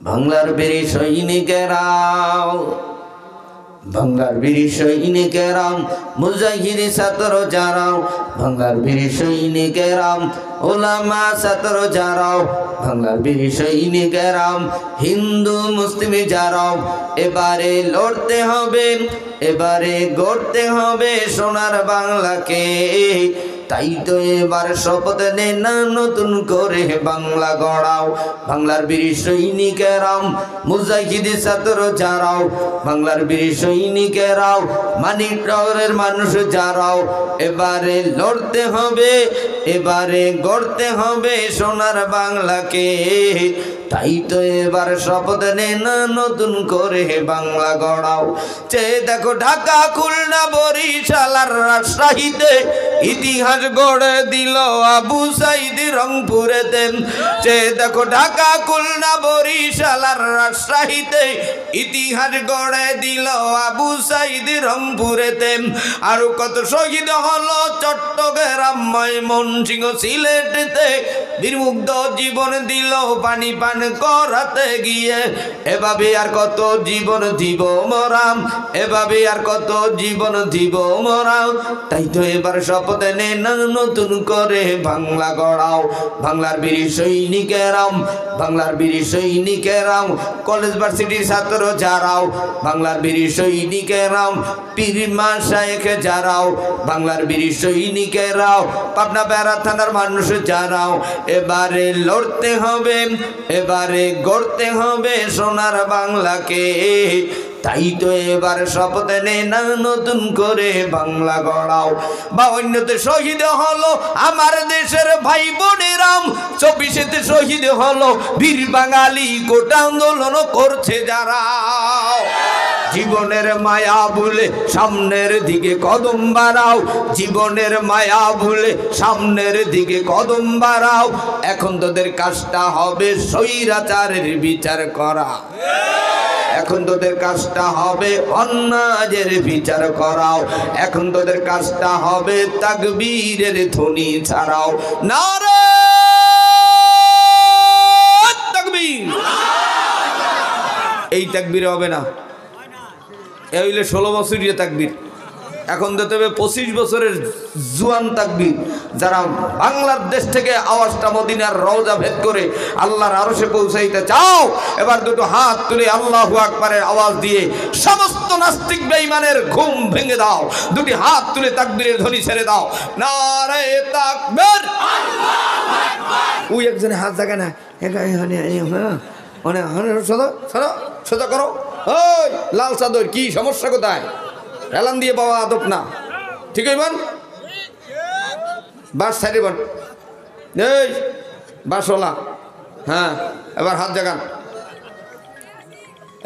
বাংলার বীর সৈনিকেরাও, বাংলার বীর সৈনিকেরাম, মুজাহিদ ছাত্র যারাও, বাংলার বীর সৈনিকেরাম, ওলামা ছাত্র যারাও, বাংলার বীর সৈনিকেরাম, হিন্দু মুসলিম যারাও, এবারে লড়তে হবে, এবারে গড়তে হবে সোনার বাংলাকে। তাই তো এবার শপথ নেন না নতুন করে বাংলা গড়াও। বাংলার বীর সৈনিকেরাও, মুজাহিদ ছাত্র যারাও, বাংলার বীর সৈনিকেরাও, মানিকনগরের মানুষ যারাও, এবারে লড়তে হবে, এবারে গড়তে হবে সোনার বাংলাকে। তাই তো এবার শপথ নেন না নতুন করে বাংলা গড়াও। চেয়ে দেখো ঢাকা, খুলনা, বরিশাল আর রাজশাহীতে ইতিহাস গড়ে দিল আবু সাইদ রংপুরেতে। চেয়ে দেখো ঢাকা, খুলনা, বরিশাল আর রাজশাহীতে ইতিহাস গড়ে দিল আবু সাইদ রংপুরেতে। আরো কত শহীদ হলো চট্টগ্রাম, ময়মনসিংহ, সিলেটেতে, বীরমুগ্ধ জীবন দিল পানি পান করাতে গিয়ে। এভাবে আর কত জীবন দিব মরাম, এভাবে আর কত জীবন দিব মরাম। তাই তো এবার শপথ নেন নতুন করে বাংলা গড়াও। বাংলার বীর সৈনিকেরাম, বাংলার বীর সৈনিকেরাম, কলেজ ভার্সিটির ছাত্র যারাও, বাংলার বীর সৈনিকেরাম, পীর মাশায়েখ যারাও, বাংলার বীর সৈনিকেরাও, পাবনা বেড়া থানার মানুষ যারাও, এবারে লড়তে হবে, এবারে গড়তে হবে সোনার বাংলাকে। তাই তো এবার শপথ নেন নতুন করে বাংলা গড়াও। 52তে শহীদ হলো আমার দেশের ভাই বোনেরাম, 24তে শহীদ হলো বীর বাঙালি, গোটা আন্দোলন করছে যারা। জীবনের মায়া ভুলে সামনের দিকে কদম বাড়াও, জীবনের মায়া ভুলে সামনের দিকে কদম বাড়াও। এখন তোদের কাজটা হবে স্বৈরাচারের বিচার করা, এখন তোদের কাজটা হবে অন্যায়ের বিচার করাও, এখন তোদের কাজটা হবে তাকবীরের ধ্বনি ছাড়াও। নারে তাকবীর! এই তাকবীর হবে না, এ হইলে 16 বছরের তাকবীর। এখন দিতে হবে 25 বছরের জুয়ান তাকবীর, যারা বাংলাদেশ থেকে আওয়াজটা মদিনার রওজা ভেদ করে আল্লাহর আরশে পৌঁছাইতে চাও। এবার দুটো হাত তুলে আল্লাহু আকবারের আওয়াজ দিয়ে সমস্ত নাস্তিক বেঈমানের ঘুম ভেঙে দাও। দুটি হাত তুলে তাকবীরের ধ্বনি ছেড়ে দাও। নারে তাকবীর! আল্লাহু আকবার! ওই একজনে হাত জাগে না, সোজা করো। ওই লাল চাদর, কি সমস্যা কোথায়? এলান দিয়ে পাওয়া আদব না, ঠিক হইবেন? বাস ছাড়িবেন, এই বাসওয়ালা, হ্যাঁ এবার হাত জাগান।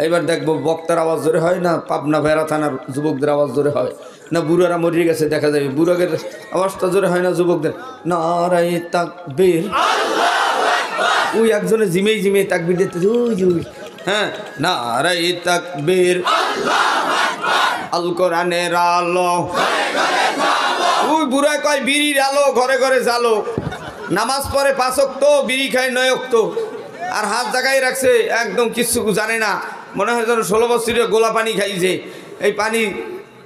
এইবার দেখবো বক্তার আওয়াজ জোরে হয় না পাবনা ভেড়া থানার যুবকদের আওয়াজ জোরে হয় না বুড়ারা মরিয়ে গেছে দেখা যাবে বুড়াদের আওয়াজটা জোরে হয় না যুবকদের। নারায়ে তাকবীর! ওই একজনে জিমেই জিমেই তাকবীর দিতে, হ্যাঁ নারায়ে তাকবীর! আল কোরআনের আলো, ওই বুড়া কয় বিড়ির আলো ঘরে ঘরে জ্বালো। নামাজ পড়ে 5 ওয়াক্ত, বিড়ি খায় 9 ওয়াক্ত, আর হাত জাগাই রাখছে, একদম কিচ্ছু জানে না। মনে হয় যেন 16 বছরের গোলা পানি খাইছে। এই পানি,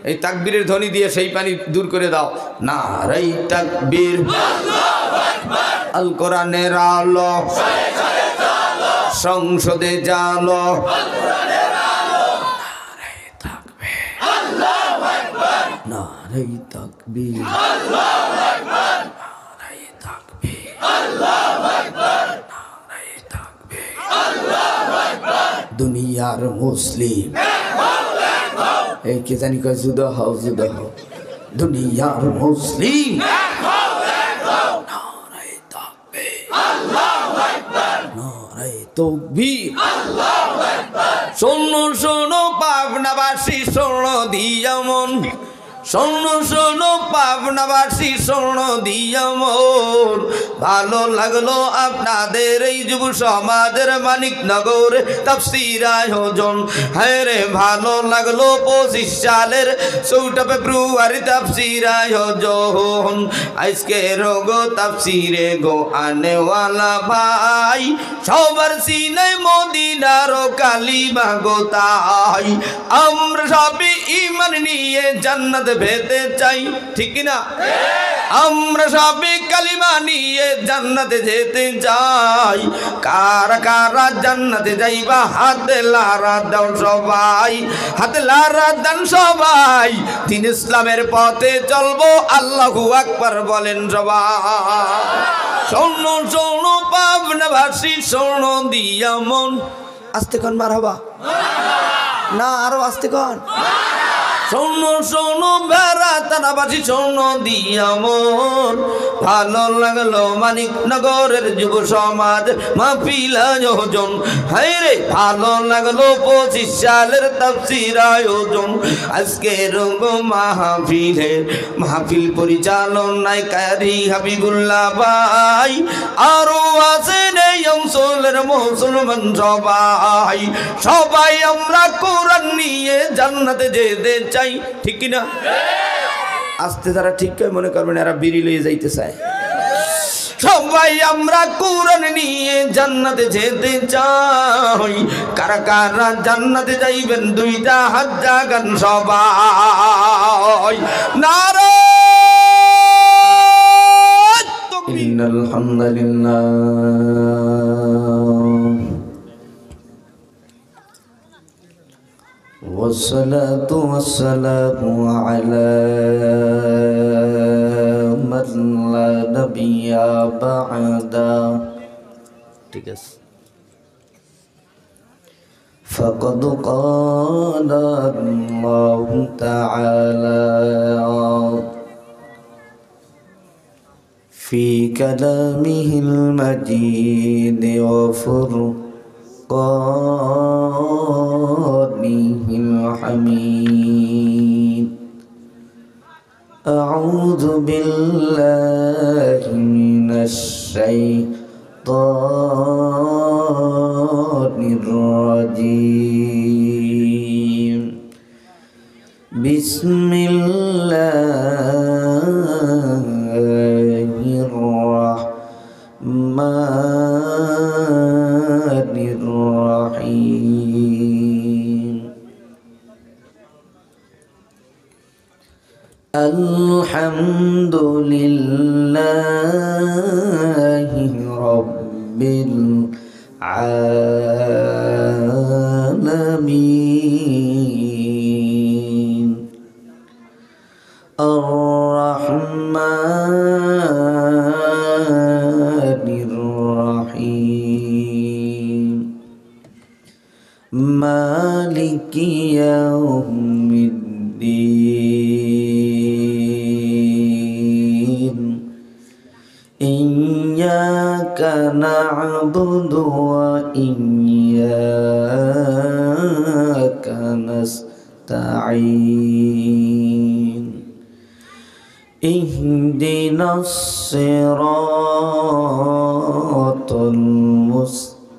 এই তাকবীরের ধ্বনি দিয়ে সেই পানি দূর করে দাও। নারায়ে তাকবীর! আল কোরআনের আলো, সংসদে জালো। নারায়ে তাকবীর! নারায়ে তাকবীর! নারায়ে তাকবীর! দুনিয়ার মুসলিম এই কে জানি কয় যুদ্ধ হও, যুদ্ধ হও। দুনিয়ার মুসলিম নারায়ে তাকবীর! নারায়ে তাকবীর! শোনো শোনো পাবনাবাসী, শোনো দিয়ামন, শোনো শোনো পাবনাবাসী শোনো দিয়া মন, ভালো লাগলো আপনাদের এই যুব সমাজের মানিকনগর তাফসীর আয়োজন। হ্যাঁ রে ভালো লাগলো 25 সালের 4 ফেব্রুয়ারি তাফসীর আয়োজন। আজকে রোগো তাফসীরে গো আনেওয়ালা ভাই, সবার সিনে মদিনার কালিমা গো তাই। আমরা সবই ঈমান নিয়ে জান্নাত পেতে চাই, ঠিক না? আমরা সবই কালিমা নিয়ে জান্নাতে যেতে চাই। কারা কারা জান্নাতে যাইবা হাতে লারা দাও সবাই, হাতে লারা দান সবাই। দিন ইসলামের পথে চলবো, আল্লাহু আকবার বলেন সবাই। শোনো শোনো পাবনাবাসী শোনো দিয়া মন, আস্তে কোন মারহাবা না আরো আস্তে কোন। শোনো শোনো বেড়া তারাবাসী শোনো দিয়া মন, ভালো লাগলো মানিকনগরের যুব সমাজ মাহফিল আয়োজন। হায় রে ভালো লাগলো 25 সালের তাফসীর আয়োজন। আজকে রঙ্গ মাহফিল পরিচালনায় কারি হাবিবুল্লাহ ভাই, আরো আছেন এই অঞ্চলের মুসলমান সবাই। সবাই আমরা কোরআন নিয়ে জান্নাতে যেতে চাই, ঠিক কিনা? আস্তে যারা ঠিক করে মনে করবেন এরা বিড়ি লয়ে যাইতে চায়। সবাই আমরা কোরআন নিয়ে জান্নাতে যেতে চাই। কারা কারা জান্নাতে যাইবেন 2টা হাত জাগান সবাই। নারে ইন্নাল হামদুলিল্লাহ والصلاة والسلام على من لا نبي بعده. ঠিক আছে। فقد قال الله تعالى في كلامه المجيد وفرقانه الحميد. أعوذ بالله من الشيطان الرجيم. بسم الله الرحمن الرحيم. الحمد لله رب العالمين. الرحمن الرحيم. مالك يوم الدين. إياك نعبد وإياك نستعين. اهدنا الصراط المستقيم.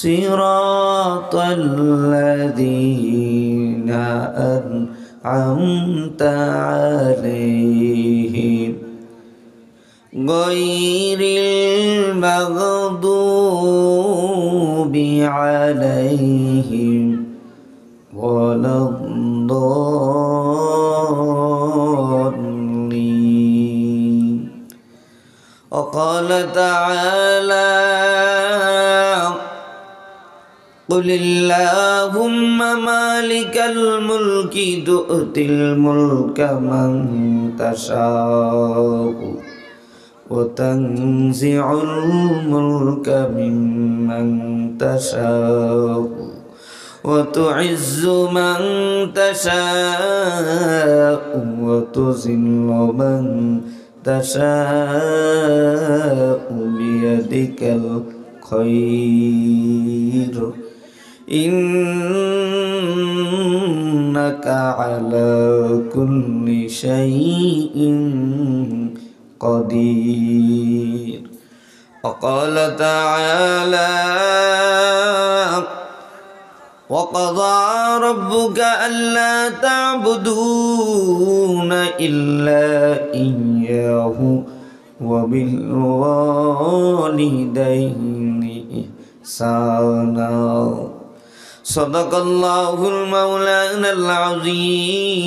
صراط الذين أنعمت عليهم غير المغضوب عليهم ولا الضالين. وقال تعالى قل اللهم مالك الملك تؤتي الملك من تشاء وتنزع الملك ممن تشاء وتعز من تشاء وتذل من تشاء بيدك الخير ইন্নাকা আলা কুল্লি শাইইন قدير وقال تعالى وقضى ربك ألا تعبدون إلا إياه وبالوالدين إحسانا صدق الله المولانا العظيم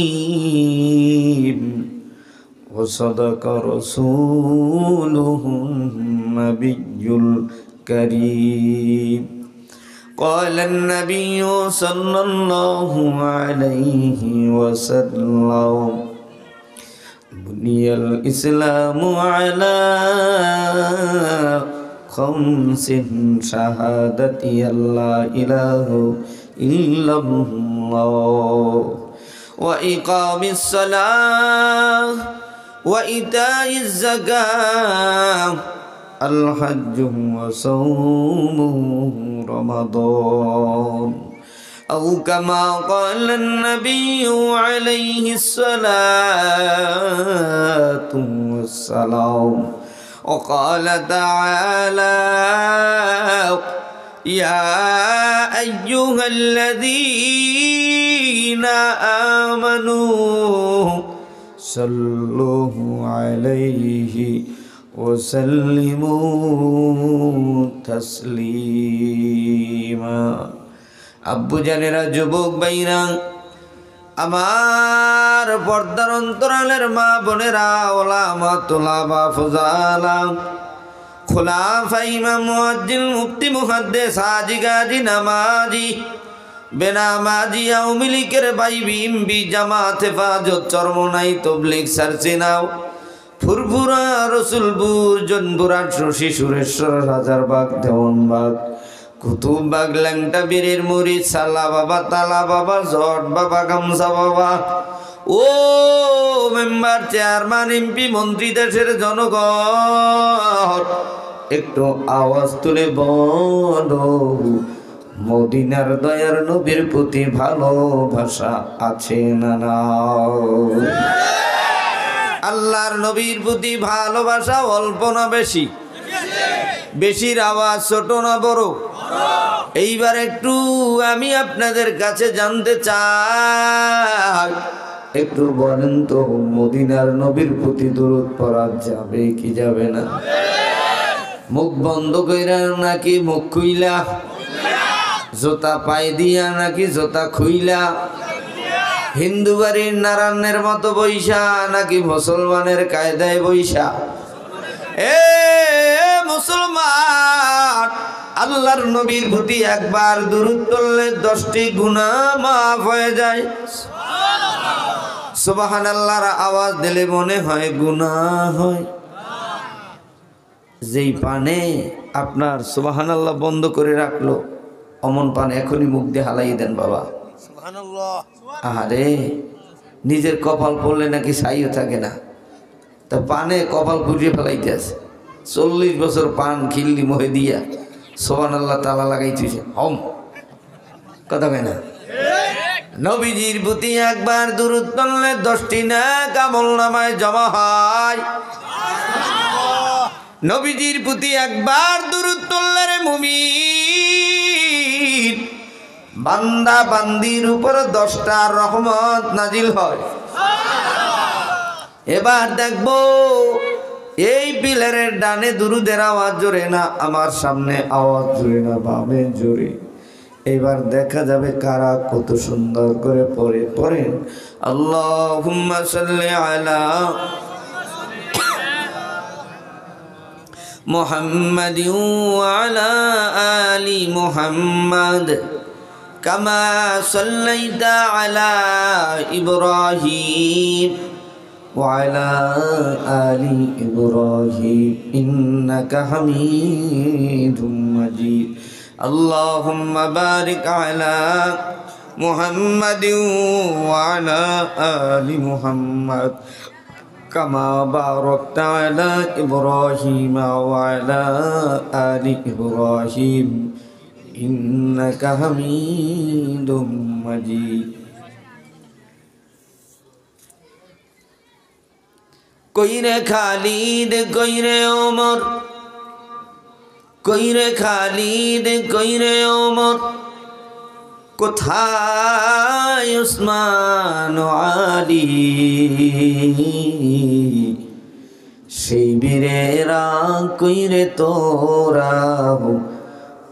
وصدق رسوله النبي الكريم قال النبي صلى الله عليه وسلم بني الإسلام على خمس شهادة أن لا إله إلا الله وإقام الصلاة وإيتاء الزكاة الحج وصوم رمضان أو كما قال النبي عليه الصلاة والسلام وقال تعالى يا أيها الذين آمنوا صلوا عليه وسلموا تسليما আব্বু জানেরা, যুবক ভাইরা, আমার পর্দার অন্তরালের মা বোনেরা, ওলামা তোলাবা ফজালা, খোলাফা ইমাম মুয়াজ্জিল মুফতি মুহাদ্দিস হাজী গাজী নামাজি বেনামাজি আওয়ামী লীগের বাইবি এমপি জামাত হেফাজত চরমনাই তবলিগ সারসিনাও ফুরফুরা রসুলপুর জনপুরা শশী সুরেশ্বর রাজারবাগ দেওয়ানবাগ কুতুববাগ ল্যাংটা বীরের মুড়ি সালা বাবা তালা বাবা জট বাবা গামসা বাবা ও মেম্বার চেয়ারম্যান এমপি মন্ত্রী দেশের জনগণ একটু আওয়াজ তুলে বলো, মদিনার দয়ার নবীর প্রতি ভালোবাসা আছে না নাই? আল্লাহর নবীর প্রতি ভালোবাসা অল্প না বেশি? বেশির আওয়াজ ছোট না বড়? এইবার একটু আমি আপনাদের কাছে জানতে চাই, একটু বলেন তো, মদিনার নবীর প্রতি দরুদ পড়া যাবে কি যাবে না? মুখ বন্ধ কইরা নাকি মুখ খুইলা? জোতা পায়ে দিয়া নাকি জোতা খুইলা? হিন্দু বাড়ির নারায়ণের মতো বৈশা নাকি মুসলমানের কায়দায় বৈশা? এ মুসলমান, আল্লাহর নবীর প্রতি একবার দুরূদ পড়লে 10টি গুনাহ মাফ হয়ে যায়। সুবহানাল্লাহর আওয়াজ দিলে মনে হয় গুনাহ হয়। যেই পানে আপনার সুবহানাল্লাহ বন্ধ করে রাখলো, অমন পান এখনই মুখ দিয়ে হালাই দেন বাবা। আরে নিজের কপাল পড়লে নাকি ছাইও থাকে না, তা পানে কপাল খুঁজে ফেলাইতে আছে। 40 বছর পান খিল্লি মহে দিয়া সুবহানাল্লাহ তালা লাগাইতেছে, হম কথা কয় না? নবীজির প্রতি একবার দুরূদ পড়লে 10টি নেক আমলনামায় জমা হয়। নবীজির প্রতি একবার দুরূদ পড়লে রে মুমিন, বান্দা বান্দির উপর 10টা রহমত নাজিল হয়। এবার দেখবো এই পিলারের ডানে দুরূদের আওয়াজ জোরে না, আমার সামনে আওয়াজ জোরে না, বামে জোরে। এবার দেখা যাবে কারা কত সুন্দর করে পড়েন। আল্লাহুম্মা সাল্লি আলা মুহাম্মাদি ওয়া আলা আলি মুহাম্মাদ কামা সাল্লাইতা আলা ইব্রাহিম ওয়া আলা আলি ইব্রাহিম ইন্নাকা হামিদুম মাজিদ। আল্লাহুম্মা বারিক আলা মুহাম্মাদিন ওয়া আলা আলি মুহাম্মাদ কামা বারাকতা আলা ইব্রাহিম ওয়া আলা আলি ইব্রাহিম ইন্নাকা হামিদুম মাজিদ। কইরে খালিদ কইরে ওমর, কইরে খালিদ কইরে ওমর, কোথায় উসমান ও আলী? সেই বীরেরা কইরে তোরা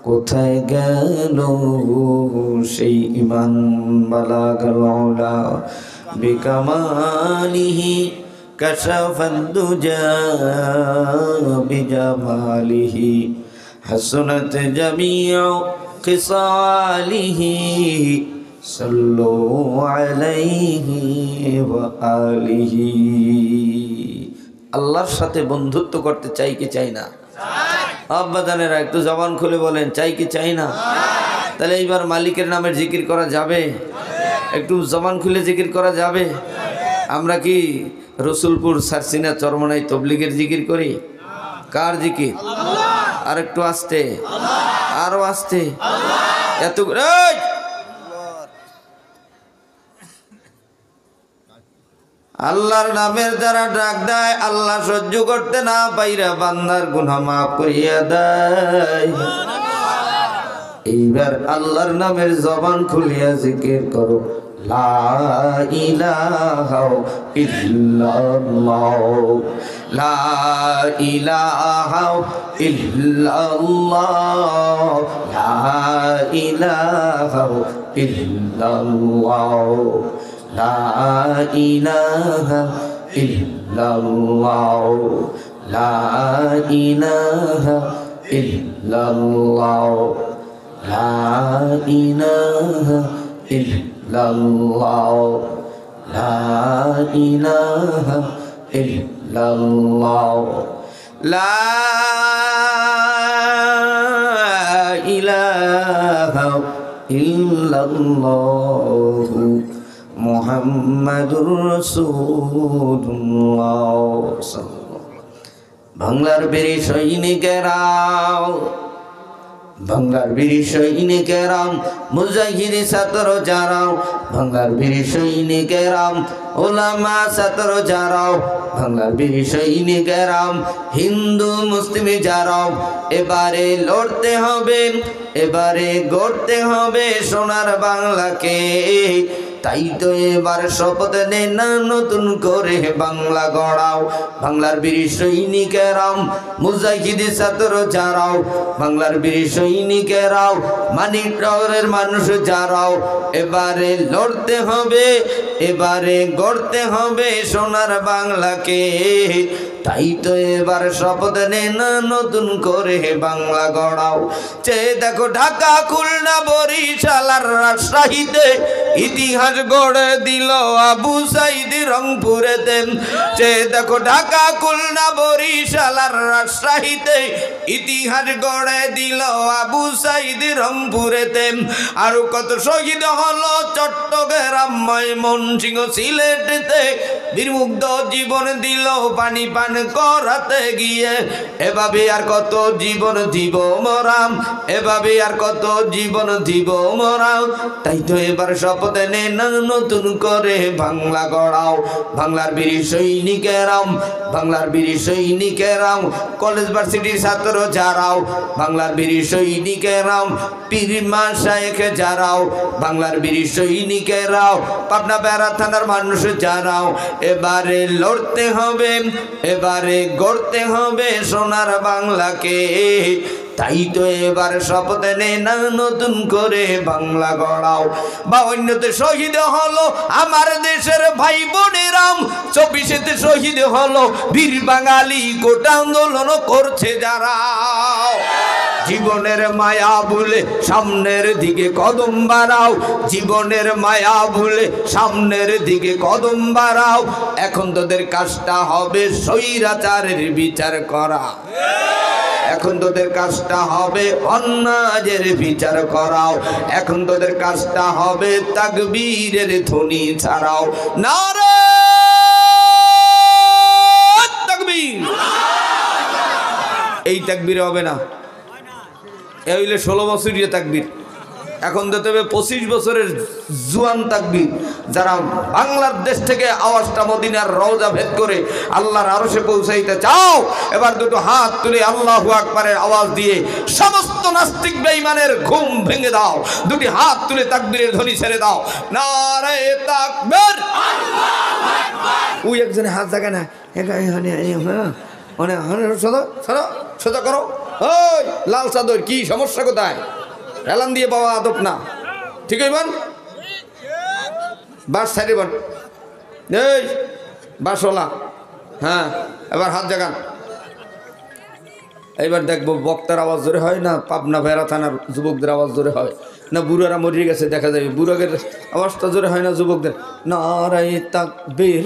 কোথায় গেল? সেই ইমান বালাগাল উলা বিকামালিহি কাশাফাদ দুজা বিজামালিহি হাসনাত জামিউ খিসালিহি সাল্লু আলাইহি ওয়া আলিহি। আল্লাহর সাথে বন্ধুত্ব করতে চাই কি চাই না? আব্বাজানেরা একটু জবান খুলে বলেন, চাই কি চাই না? তাহলে এইবার মালিকের নামের জিকির করা যাবে? একটু জবান খুলে জিকির করা যাবে? আমরা কি রসুলপুর সারসিনা চরমনাই তবলিগের জিকির করি? কার জিকির? আর একটু আস্তে, আরো আস্তে, এত আল্লাহর নামের যারা ডাক দেয় আল্লাহ সহ্য করতে না পাইরা বান্দার গুনাহ মাফ করিয়া দেয়। এইবার আল্লাহর নামের জবান খুলিয়া জিকির করো, লা ইলাহা ইল্লাল্লাহ, লা ইলাহা ইল্লাল্লাহ, লা ইলাহা ইল্লাল্লাহ, লা ইলাহা ইল্লাল্লাহ, লা ইলাহা ইল্লাল্লাহ, লা ইলাহা ইল্লাল্লাহ, লা ইলাহা ইল্লাল্লাহ, লা ইলাহা ইল্লাল্লাহ মুহাম্মাদুর রাসূলুল্লাহ। বাংলার বীর সৈনিকেরাও, বাংলার বীর সৈনিকেরাম, মুজাহিদ ছাত্র যারাও, বাংলার বীর সৈনিকেরাম, ওলামা ছাত্র যারাও, বাংলার বীর সৈনিকেরাম, হিন্দু মুসলিম যারাও, এবারে লড়তে হবে, এবারে গড়তে হবে সোনার বাংলাকে। তাই তো এবার শপথ নে না নতুন করে বাংলা গড়াও। বাংলার বীর সৈনিকেরাও, মুজাহিদ ছাত্র যারাও, বাংলার বীর সৈনিকেরাও, মানিকনগরের মানুষ যারাও, এবারে লড়তে হবে, এবারে গড়তে হবে সোনার বাংলাকে। তাই তো এবার শপথ নে না নতুন করে বাংলা গড়াও। চেয়ে দেখো ঢাকা, খুলনা, বরিশাল আর রাজশাহীতে ইতিহাস গড়ে দিল আবু সাইদ রংপুরেতে। চেয়ে দেখো ঢাকা, খুলনা, বরিশাল আর রাজশাহীতে ইতিহাস গড়ে দিল আবু সাইদ রংপুরেতে। আরো কত শহীদ হলো চট্টগ্রাম, ময়মনসিংহ, সিলেটেতে, বীরমুগ্ধ জীবন দিল পানি পান করাতে গিয়ে। এভাবে আর কত জীবন দিব মরাম, এভাবে আর কত জীবন দিব মরাম। তাই তো এবার শপথ নে না নতুন করে বাংলা গড়াও। বাংলার বীর সৈনিকেরাম, বাংলার বীর সৈনিকেরাম, কলেজ ভার্সিটির ছাত্র যারাও, বাংলার বীর সৈনিকেরাম, পীর মাশায়েখ যারাও, বাংলার বীর সৈনিকেরাও, পাবনা বেড়া থানার মানুষ যারাও, এবারে লড়তে হবে, এবারে গড়তে হবে সোনার বাংলাকে। তাই তো এবার শপথ নে না নতুন করে বাংলা গড়াও। 52তে শহীদ হলো আমার দেশের ভাই বোনেরাম, 24তে শহীদ হলো বীর বাঙালি, কোটা আন্দোলন করছে যারা। জীবনের মায়া ভুলে সামনের দিকে কদম বাড়াও, জীবনের মায়া ভুলে সামনের দিকে কদম বাড়াও। এখন তোদের কাজটা হবে স্বৈরাচারের বিচার করা, এখন তোদের কাজটা হবে অন্যায়ের বিচার করাও, এখন তোদের কাজটা হবে তাকবীরের ধ্বনি ছাড়াও। নারে তাকবীর! এই তাকবীর হবে না, এ হইলে 16 বছরের তাকবীর। এখন দিতে হবে 25 বছরের জুয়ান তাকবীর। যারা বাংলাদেশ থেকে আওয়াজটা মদিনার রওজা ভেদ করে আল্লাহর আরশে পৌঁছাইতে চাও, এবার দুটো হাত তুলে আল্লাহু আকবারের আওয়াজ দিয়ে সমস্ত নাস্তিক বেঈমানের ঘুম ভেঙে দাও। দুটি হাত তুলে তাকবীরের ধ্বনি ছেড়ে দাও। নারে তাকবীর, আল্লাহু আকবার। ওই একজনে হাত জাগে না, সোজা করো। ওই লাল চাদর, কি সমস্যা কোথায়? এলান দিয়ে পাওয়া আদব না, ঠিক হইবেন? বাস ছাড়িবেন, এই বাসওয়ালা। হ্যাঁ, এবার হাত জাগান। এইবার দেখবো বক্তার আওয়াজ জোরে হয় না পাবনা ভেড়া থানার যুবকদের আওয়াজ জোরে হয় না বুড়ারা মরিয়ে গেছে দেখা যাবে বুড়াদের আওয়াজটা জোরে হয় না যুবকদের। নারায়ে তাকবীর,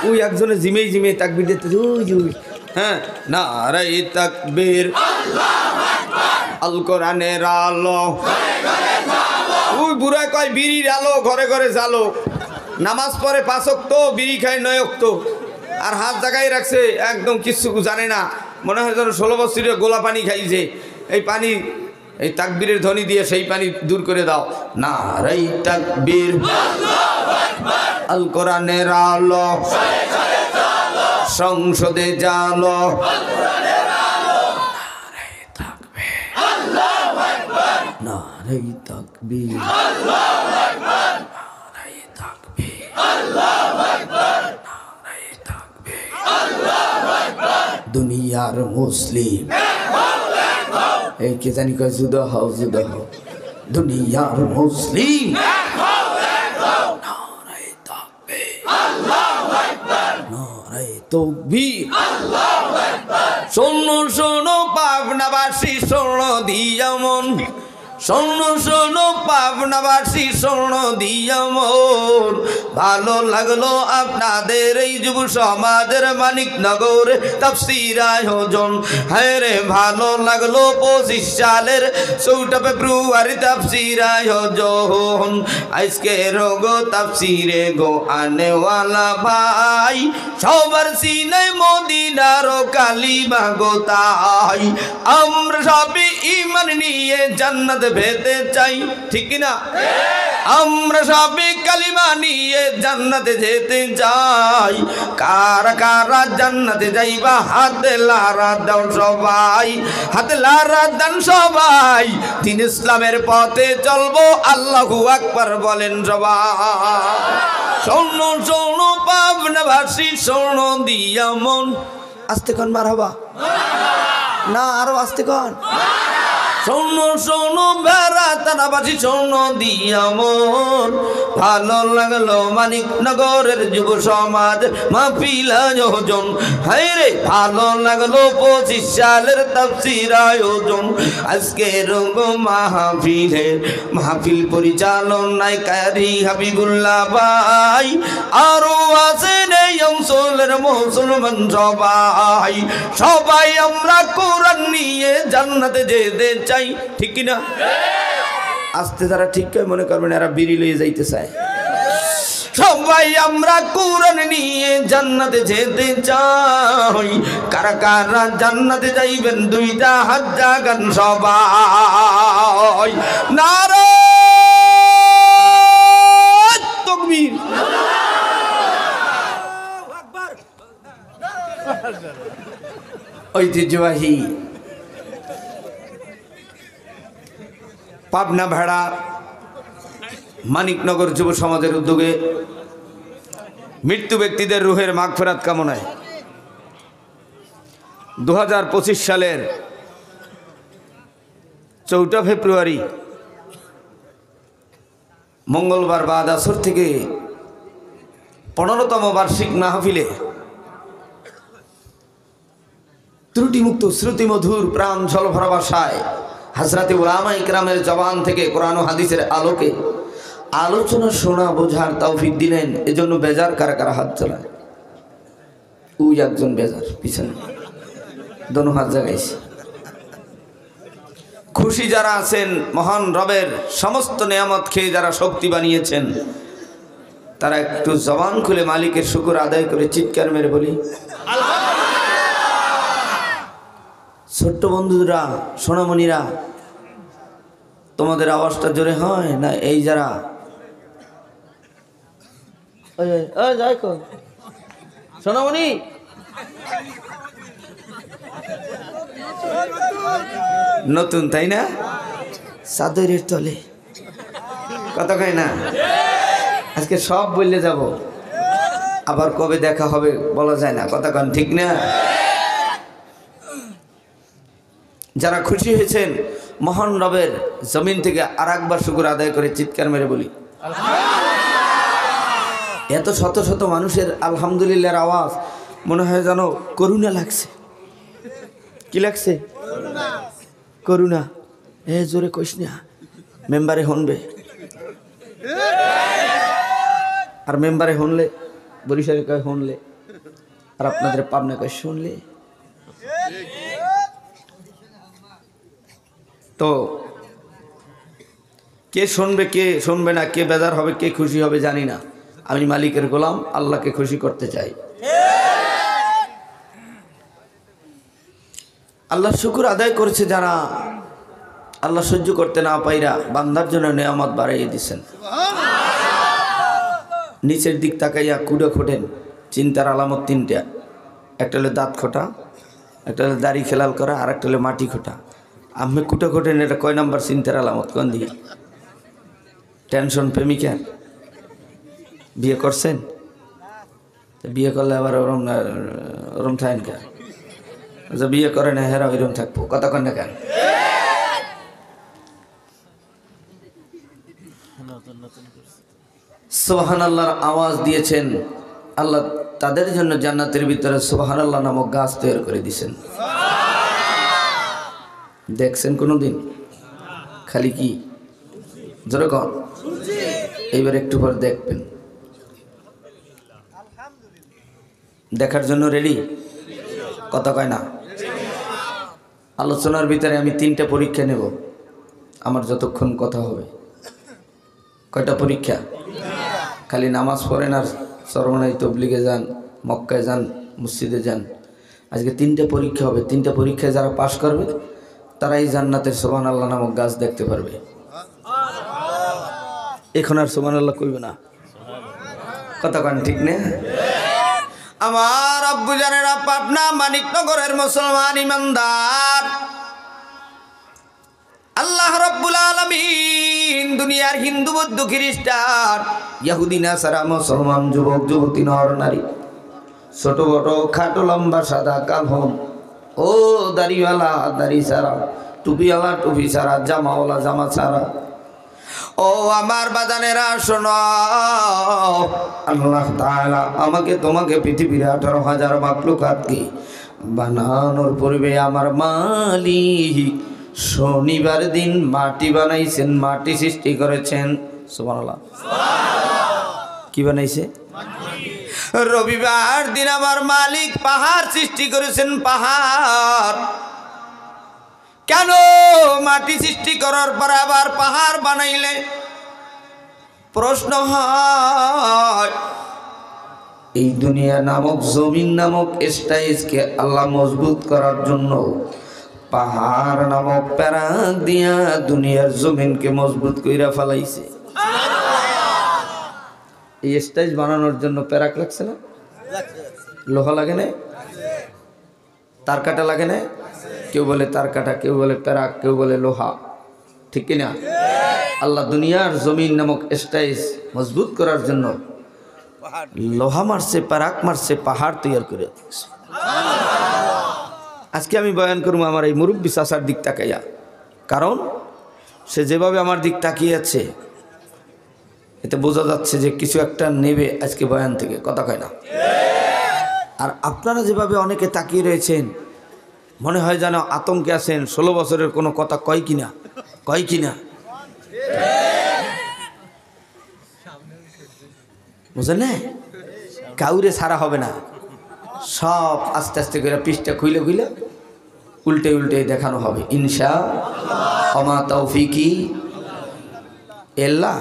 ওই একজনে জিমেই জিমেই তাকবীর দিতে, ওই হ্যাঁ, নারায়ে তাকবীর, আল কোরআনের আলো, ওই বুড়া কয় বিড়ির আলো, ঘরে ঘরে জ্বালো। নামাজ পড়ে 5 ওয়াক্ত, বিড়ি খায় 9 ওয়াক্ত, আর হাত জাগাই রাখছে, একদম কিচ্ছু জানে না। মনে হয় যেন 16 বছরের গোলা পানি খাইছে। এই পানি, এই তাকবীরের ধ্বনি দিয়ে সেই পানি দূর করে দাও। নারায়ে তাকবীর, আল কোরআনের আলো, সংসদে জালো, নারায়ে তাকবীর, আল্লাহু আকবার, নারায়ে তাকবীর, আল্লাহু আকবার, নারায়ে তাকবীর, আল্লাহু আকবার। দুনিয়ার মুসলিম এই কে জানি কয় জুদা হও, জুদা হও। দুনিয়ার মুসলিম নারায়ে তাকবীর, আল্লাহু আকবার, নারায়ে তাকবীর, আল্লাহু আকবার। শোনো শোনো পাবনাবাসী, শোনো দিয়া মন, শোনো শোনো পাবনাবাসী, শোনো দিয়া মন। ভালো লাগলো আপনাদের এই যুব সমাজের মানিকনগর তাফসীর আয়োজন। হ্যাঁ রে, ভালো লাগলো 25 সালের 4 ফেব্রুয়ারি তাফসীর আয়োজন। আজকে রোগো তাফসীরে গো আনেওয়ালা ভাই, সবার সিনায় মদিনার কালিমা গো তাই। আমরা সবই ঈমান নিয়ে জান্নাত পেতে চাই, ঠিক না? আমরা সবই কালিমা নিয়ে জান্নাতে যেতে চাই। কারা কারা জান্নাতে যাইবা হাতে লারা দাও সবাই, হাতে লারা দান সবাই। দিন ইসলামের পথে চলবো, আল্লাহু আকবার বলেন সবাই। শোনো শোনো পাবনাবাসী, শোনো দিয়া মন। আস্তে কোন মারহাবা না, আরো আস্তে কোন। শোনো শোনো ভেড়া থানাবাসী, শোনো দিয়া মন। ভালো লাগলো মানিকনগরের যুব সমাজ মাহফিল আয়োজন। হায় রে, ভালো লাগলো 25 সালের তাফসীর আয়োজন। আজকে রোগো মাহফিল পরিচালনায় কারি হাবিবুল্লাহ ভাই, আরো আছেন এই অঞ্চলের মুসলমান সবাই। সবাই আমরা কোরআন নিয়ে জান্নাতে যেতে চাই, ঠিক কিনা? আস্তে যারা ঠিক কয় মনে করবেন এরা বিড়ি লইয়ে যাইতে চায়। সবাই আমরা কোরআন নিয়ে জান্নাতে যেতে চাই। কারা কারা জান্নাতে যাইবেন, 2টা হাত জাগান সবাই। নারায়ে তাকবীর, ঐতিহ্যবাহী পাবনা ভেড়া মানিকনগর যুব সমাজের উদ্যোগে মৃত্যু ব্যক্তিদের রুহের মাগফিরাত কামনায় 2025 সালের 4 ফেব্রুয়ারি মঙ্গলবার বাদ আসর থেকে 15তম বার্ষিক মাহফিলে ত্রুটিমুক্ত শ্রুতিমধুর প্রাণ ঝলভরা ভাষায় হযরতে উলামা ইকরামের জবান থেকে কোরআন ও হাদিসের আলোকে আলোচনা শোনা বোঝার তৌফিক দিলেন। এজন্য বেজার কারা কারা হাত তোলায়? ওই একজন বেজার পিছনে দোনো হাত জাগাইছে। খুশি যারা আছেন, মহান রবের সমস্ত নিয়ামত খেয়ে যারা শক্তি বানিয়েছেন, তারা একটু জবান খুলে মালিকের শুকর আদায় করে চিৎকার মেরে বলি ছোট্ট বন্ধুরা, সোনামণিরা, তোমাদের আওয়াজটা জোরে হয় না? এই যারা সোনামণি, নতুন তাই না? চাদরের তলে কথা কয় না? আজকে সব বললে যাব, আবার কবে দেখা হবে বলা যায় না, কথা কন ঠিক না? যারা খুশি হয়েছেন মহান রবের জমিন থেকে আর একবার শুকর আদায় করে চিৎকার মেরে বলি এত শত শত মানুষের আলহামদুলিল্লাহর আওয়াজ মনে হয় যেন করুণা লাগছে। কি লাগছে? করুণা। জোরে কইস না, মেম্বারে হনবে। আর মেম্বারে হনলে বরিশালে কয় হনলে, আর আপনাদের পাবনা কয় শুনলে। তো কে শুনবে কে শুনবে না, কে বেজার হবে কে খুশি হবে জানি না। আমি মালিকের গোলাম, আল্লাহকে খুশি করতে চাই। আল্লাহ শুকর আদায় করেছে যারা, আল্লাহ সহ্য করতে না পাইরা বান্দার জন্য নেয়ামত বাড়াইয়ে দিচ্ছেন। নিচের দিক তাকাইয়া কুড়ে খোটেন, চিন্তার আলামত তিনটা। একটা হলো দাঁত খোটা, একটা হলো দাড়ি খেলাল করা, আর একটা হলো মাটি খোটা। আমি কুটে খোটেন, এটা কয় নাম্বার চিন্তার আলামত? কোন দিকে? টেনশন প্রেমিকার। বিয়ে করছেন? বিয়ে করলে আবার ওরম ওরম থাকেন কেন? বিয়ে করে না হেরা ওইরকম থাকবো, কথা কন না কেন? সুবহানাল্লাহর আওয়াজ দিয়েছেন আল্লাহ, তাদের জন্য জান্নাতের ভিতরে সুবহানাল্লাহ নামক গাছ তৈরি করে দিয়েছেন। দেখছেন কোনোদিন? খালি কি জোরে কন, এইবার একটু পর দেখবেন। দেখার জন্য রেডি? কথা কয় না? আলোচনার ভিতরে আমি 3টা পরীক্ষা নেব, আমার যতক্ষণ কথা হবে। কয়টা পরীক্ষা? খালি নামাজ পড়েন আর চরমনাই তবলিগে যান, মক্কায় যান, মসজিদে যান। আজকে 3টা পরীক্ষা হবে। 3টা পরীক্ষায় যারা পাশ করবে তারাই জান্নাতের সুবহানাল্লাহ নামক গাছ দেখতে পারবে। এখন আর সুবহানাল্লাহ কইবে না, কথা কন ঠিক না? আমার আব্বু জানেরা, পাবনা মানিকনগরের মুসলমান ইমানদার, আল্লাহ রাব্বুল আলামিন দুনিয়ার হিন্দু বৌদ্ধ খ্রিস্টান ইহুদি নাসারা মুসলমান যুবক যুবতী নর নারী, ছোট বড় খাটো লম্বা সাদা কালো, ও দাড়িওয়ালা দাড়ি ছাড়া, টুপিওয়ালা টুপি ছাড়া, জামাওয়ালা জামা ছাড়া, ও আমার বাজানেরা শোনো, আল্লাহ তাআলা আমাকে তোমাকে পৃথিবীর 18,000 মাখলুকাতকে বানানোর পূর্বে আমার মালিক শনিবার দিন মাটি বানাইছেন, মাটি সৃষ্টি করেছেন। সুবহানাল্লাহ। কি বানাইছে? রবিবার দিন আমার মালিক পাহাড় সৃষ্টি করেছেন। পাহাড় কেন? মাটি সৃষ্টি করার পর আবার পাহাড় বানাইলে প্রশ্ন হয়, এই দুনিয়া নামক জমিন নামক স্টাইজকে আল্লাহ মজবুত করার জন্য পাহাড় নামক প্যারাক দিয়া দুনিয়ার জমিনকে মজবুত কইরা ফেলাইছে। এই স্টাইজ বানানোর জন্য প্যারাক লাগছে না? লোহা লাগে না? তার কাটা লাগে না? কেউ বলে তার কাটা, কেউ বলে প্যারাক, কেউ বলে লোহা, ঠিক কিনা? আল্লাহ দুনিয়ার জমিন নামক স্টাইজ মজবুত করার জন্য লোহা মারছে, প্যারাক মারছে, পাহাড় তৈরি করে। আজকে আমি বয়ান করবো আমার এই মুরব্বী চাচার দিক তাকাইয়া, কারণ সে যেভাবে আমার দিক তাকিয়ে আছে এতে বোঝা যাচ্ছে যে কিছু একটা নেবে আজকে বয়ান থেকে, কথা কয় না? আর আপনারা যেভাবে অনেকে তাকিয়ে রয়েছেন মনে হয় যেন আতঙ্কে আছেন, 16 বছরের কোনো কথা কয় কিনা, কয় কিনা, বুঝলেন না? কাউরে ছাড়া হবে না, সব আস্তে আস্তে করে পৃষ্ঠা খুইলে খুইলে উল্টে উল্টে দেখানো হবে ইনশাআল্লাহ। ওমা তৌফিকি ইল্লা।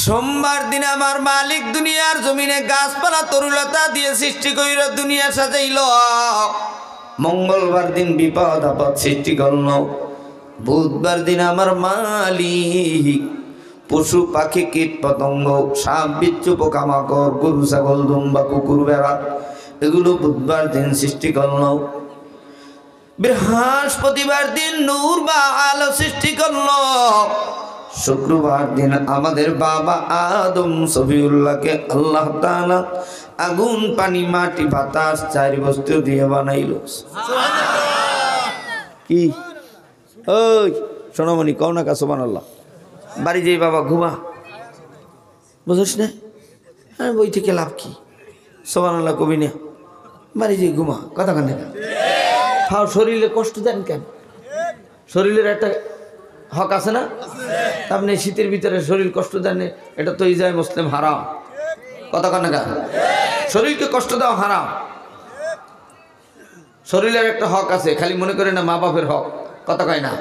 সোমবার দিন আমার মালিক দুনিয়ার জমিনে গাছপালা তরুলতা দিয়ে সৃষ্টি কইর দুনিয়া সাজাইল। মঙ্গলবার দিন বিপদ আপদ সৃষ্টি করল। বুধবার দিন আমার মালিক পশু পাখি কীট পতঙ্গ সাপ বিচ্ছু পোকামাকড় গরু ছাগল দুম্বা কুকুর বেড়া এগুলো বুধবার দিন সৃষ্টি করল। বৃহস্পতিবার দিন নূর বা আলো সৃষ্টি করল। শুক্রবার দিন আমাদের বাবা আদম সফিউল্লাহকে আল্লাহ তাআলা আগুন পানি মাটি বাতাস চার বস্তু দিয়ে বানাইল। কি ওই সোনামণি কও না কা সুবহানাল্লাহ। বাড়ি যাই বাবা ঘুমা, বুঝিস না? হ্যাঁ বই থেকে লাভ কি? সুবহানাল্লাহ কবি না, বাড়ি যাই ঘুমা, কথা কানে খাও। শরীরে কষ্ট দেন কেন? শরীরের একটা হক আছে না? আপনি শীতের ভিতরে শরীর কষ্ট দেন, এটা তো ইজায় মুসলিম হারাম, কথা কানে কেন? শরীরকে কষ্ট দেওয়া হারাম। শরীরের একটা হক আছে, খালি মনে করে না মা বাপের হক, কথা কয় না?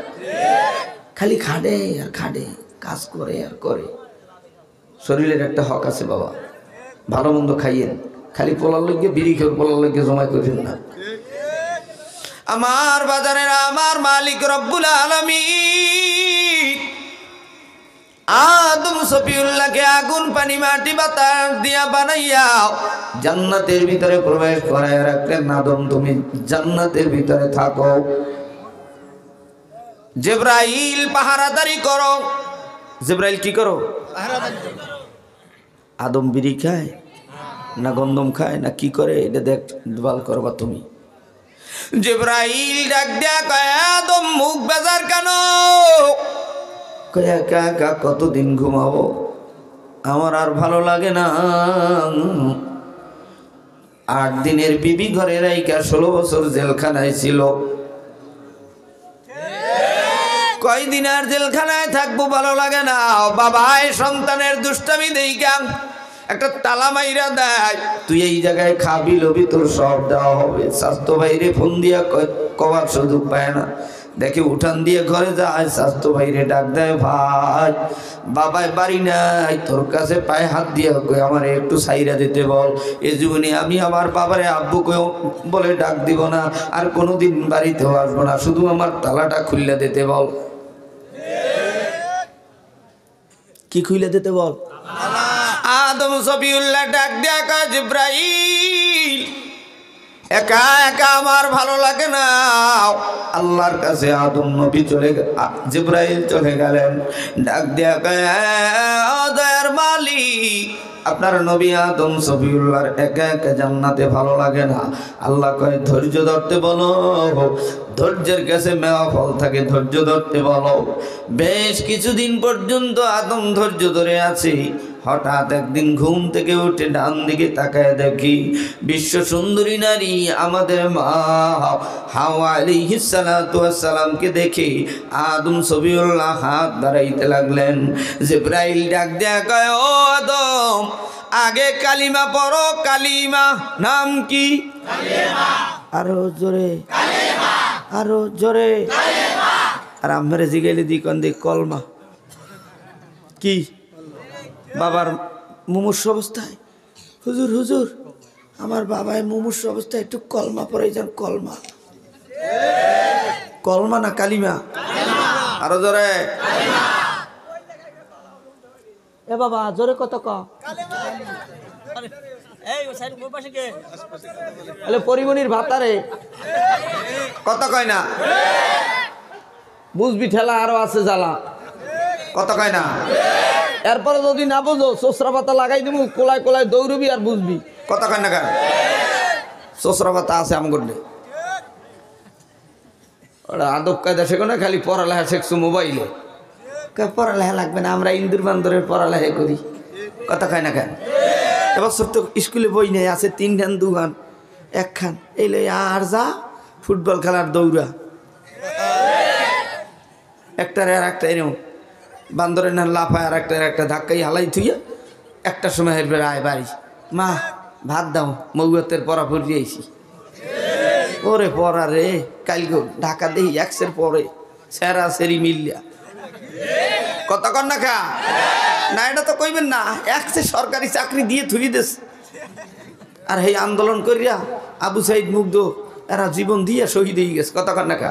খালি খাটে আর খাটে, কাজ করে আর করে। শরীরের একটা হক আছে বাবা, ভালো মন্দ খাইয়েন, খালি পোলার লোককে বিড়ি খেয়ে পোলার লোককে জমা করেন না। আমার বাজারের আমার মালিক রব্বুল আলামিন আদম সফিউল্লাহকে আগুন পানি মাটি বাতাস দিয়া বানাইয়া জান্নাতের ভিতরে প্রবেশ করায় রাখলেন। আদম তুমি জান্নাতের ভিতরে থাকো, জিবরাইল পাহারাদারি করো। জিবরাইল কি করো? আদম বিড়ি খায় না গন্ধম খায় না কি করে এটা দেখভাল করবা তুমি। জিবরাইল ডাক দিয়া কয় আদম মুখ বেজার কেন? কয় একা একা কতদিন ঘুমাবো, আমার আর ভালো লাগে না। 8 দিনের বিবি ঘরে রাইকা 16 বছর জেলখানায় ছিল। কয়দিন আর জেলখানায় থাকবো, ভালো লাগে না। বাবাই সন্তানের দুষ্টামি দেইকা একটা তালা মাইরা দেয়, তুই এই জায়গায় খাবি লবি, তোর সব দেওয়া হবে। স্বাস্থ্য বাইরে ফোন দিয়া কবার সুযোগ পায় না, দেখে উঠান দিয়ে ঘরে যায়, স্বাস্থ্য বাইরে ডাক দেয়, ভাই বাবাই বাড়ি নাই, তোর কাছে পায়ে হাত দিয়া কই আমার একটু সাইরা দিতে বল। এই জীবনে আমি আমার বাবারে আব্বুকে বলে ডাক দিব না, আর কোনোদিন বাড়িতেও আসবো না, শুধু আমার তালাটা খুলে দিতে বল। কি খুলে দিতে বল? আদম সফিউল্লাহ ডাক দিয়া কয় জিবরাইল একা একা আমার ভালো লাগে না। আল্লাহর কাছে আদম নবী জিবরাইল চলে গেলেন, ডাক দিয়া কয় দয়ার মালিক আপনার নবী আদম সফিউল্লাহর একা একা জান্নাতে ভালো লাগে না। আল্লাহ কয় ধৈর্য ধরতে বলো, ধৈর্যের কাছে মেওয়া ফল থাকে, ধৈর্য ধরতে বলো। বেশ কিছুদিন পর্যন্ত আদম ধৈর্য ধরে আছে। হঠাৎ একদিন ঘুম থেকে উঠে ডান দিকে তাকায় দেখি বিশ্ব সুন্দরী নারী আমাদের মা হাওয়া আলাইহিস সালাতু ওয়াস সালামকে দেখে আদম সফিউল্লাহ হাত দাঁড়াইতে লাগলেন। জিবরাইল ডাক দেয়া কয় ও আদম আগে কালিমা পড়ো। কালিমা নাম কি? কালিমা। আরো জোরে কালিমা, আরো জোরে কালিমা। আর আমরে জিগাইলে দি কোন দি কলমা কি? বাবার মুমূর্ষ অবস্থায় হুজুর হুজুর আমার বাবায় মুমূর্ষ অবস্থায় একটু কলমা পড়ে যান। কলমা, কলমা না কালিমা? আরো জোরে এ বাবা জোরে কত ক পরিমনির ভাতারে কত কয় না? বুঝবি ঠেলা আরো আছে জ্বালা, কত কয় না? এরপরে যদি না বুঝো সোসরা পাতা লাগাই দিব, কোলায় কোলায় দৌড়বি আর বুঝবি, কত কয় না? কেন সোসরা পাতা আছে আম করলে ওরা আদব কায়দা শেখো না, খালি পড়ালেখা শেখছো মোবাইলে। পড়ালেখা লাগবে না, আমরা ইন্দুর বান্দরের পড়ালেখা করি, কত কয় না? কেন এবছর তো স্কুলে বই নেই, আছে 3 খান 2 খান 1 খান এই লই আর যা ফুটবল খেলার দৌড়া একটারে আর একটা এরম বান্দরের না লাফায় আর একটা ধাক্কাই হালাই থুইয়া একটা সময় হেরবে আয় বাড়ি, মা ভাত দাও, মৌয়াতের পড়া পড়িয়েছি। ওরে পড়া রে কালকে ঢাকা দেই 100 পরে সেরা সেরি মিলিয়া, কতক্ষণ না খা না এটা তো কইবেন না, একসে সরকারি চাকরি দিয়ে থুই দেশ আর এই আন্দোলন করিয়া আবু সাইদ মুগ্ধ এরা জীবন দিয়ে শহীদ হয়ে গেছে। কথা কন না কা?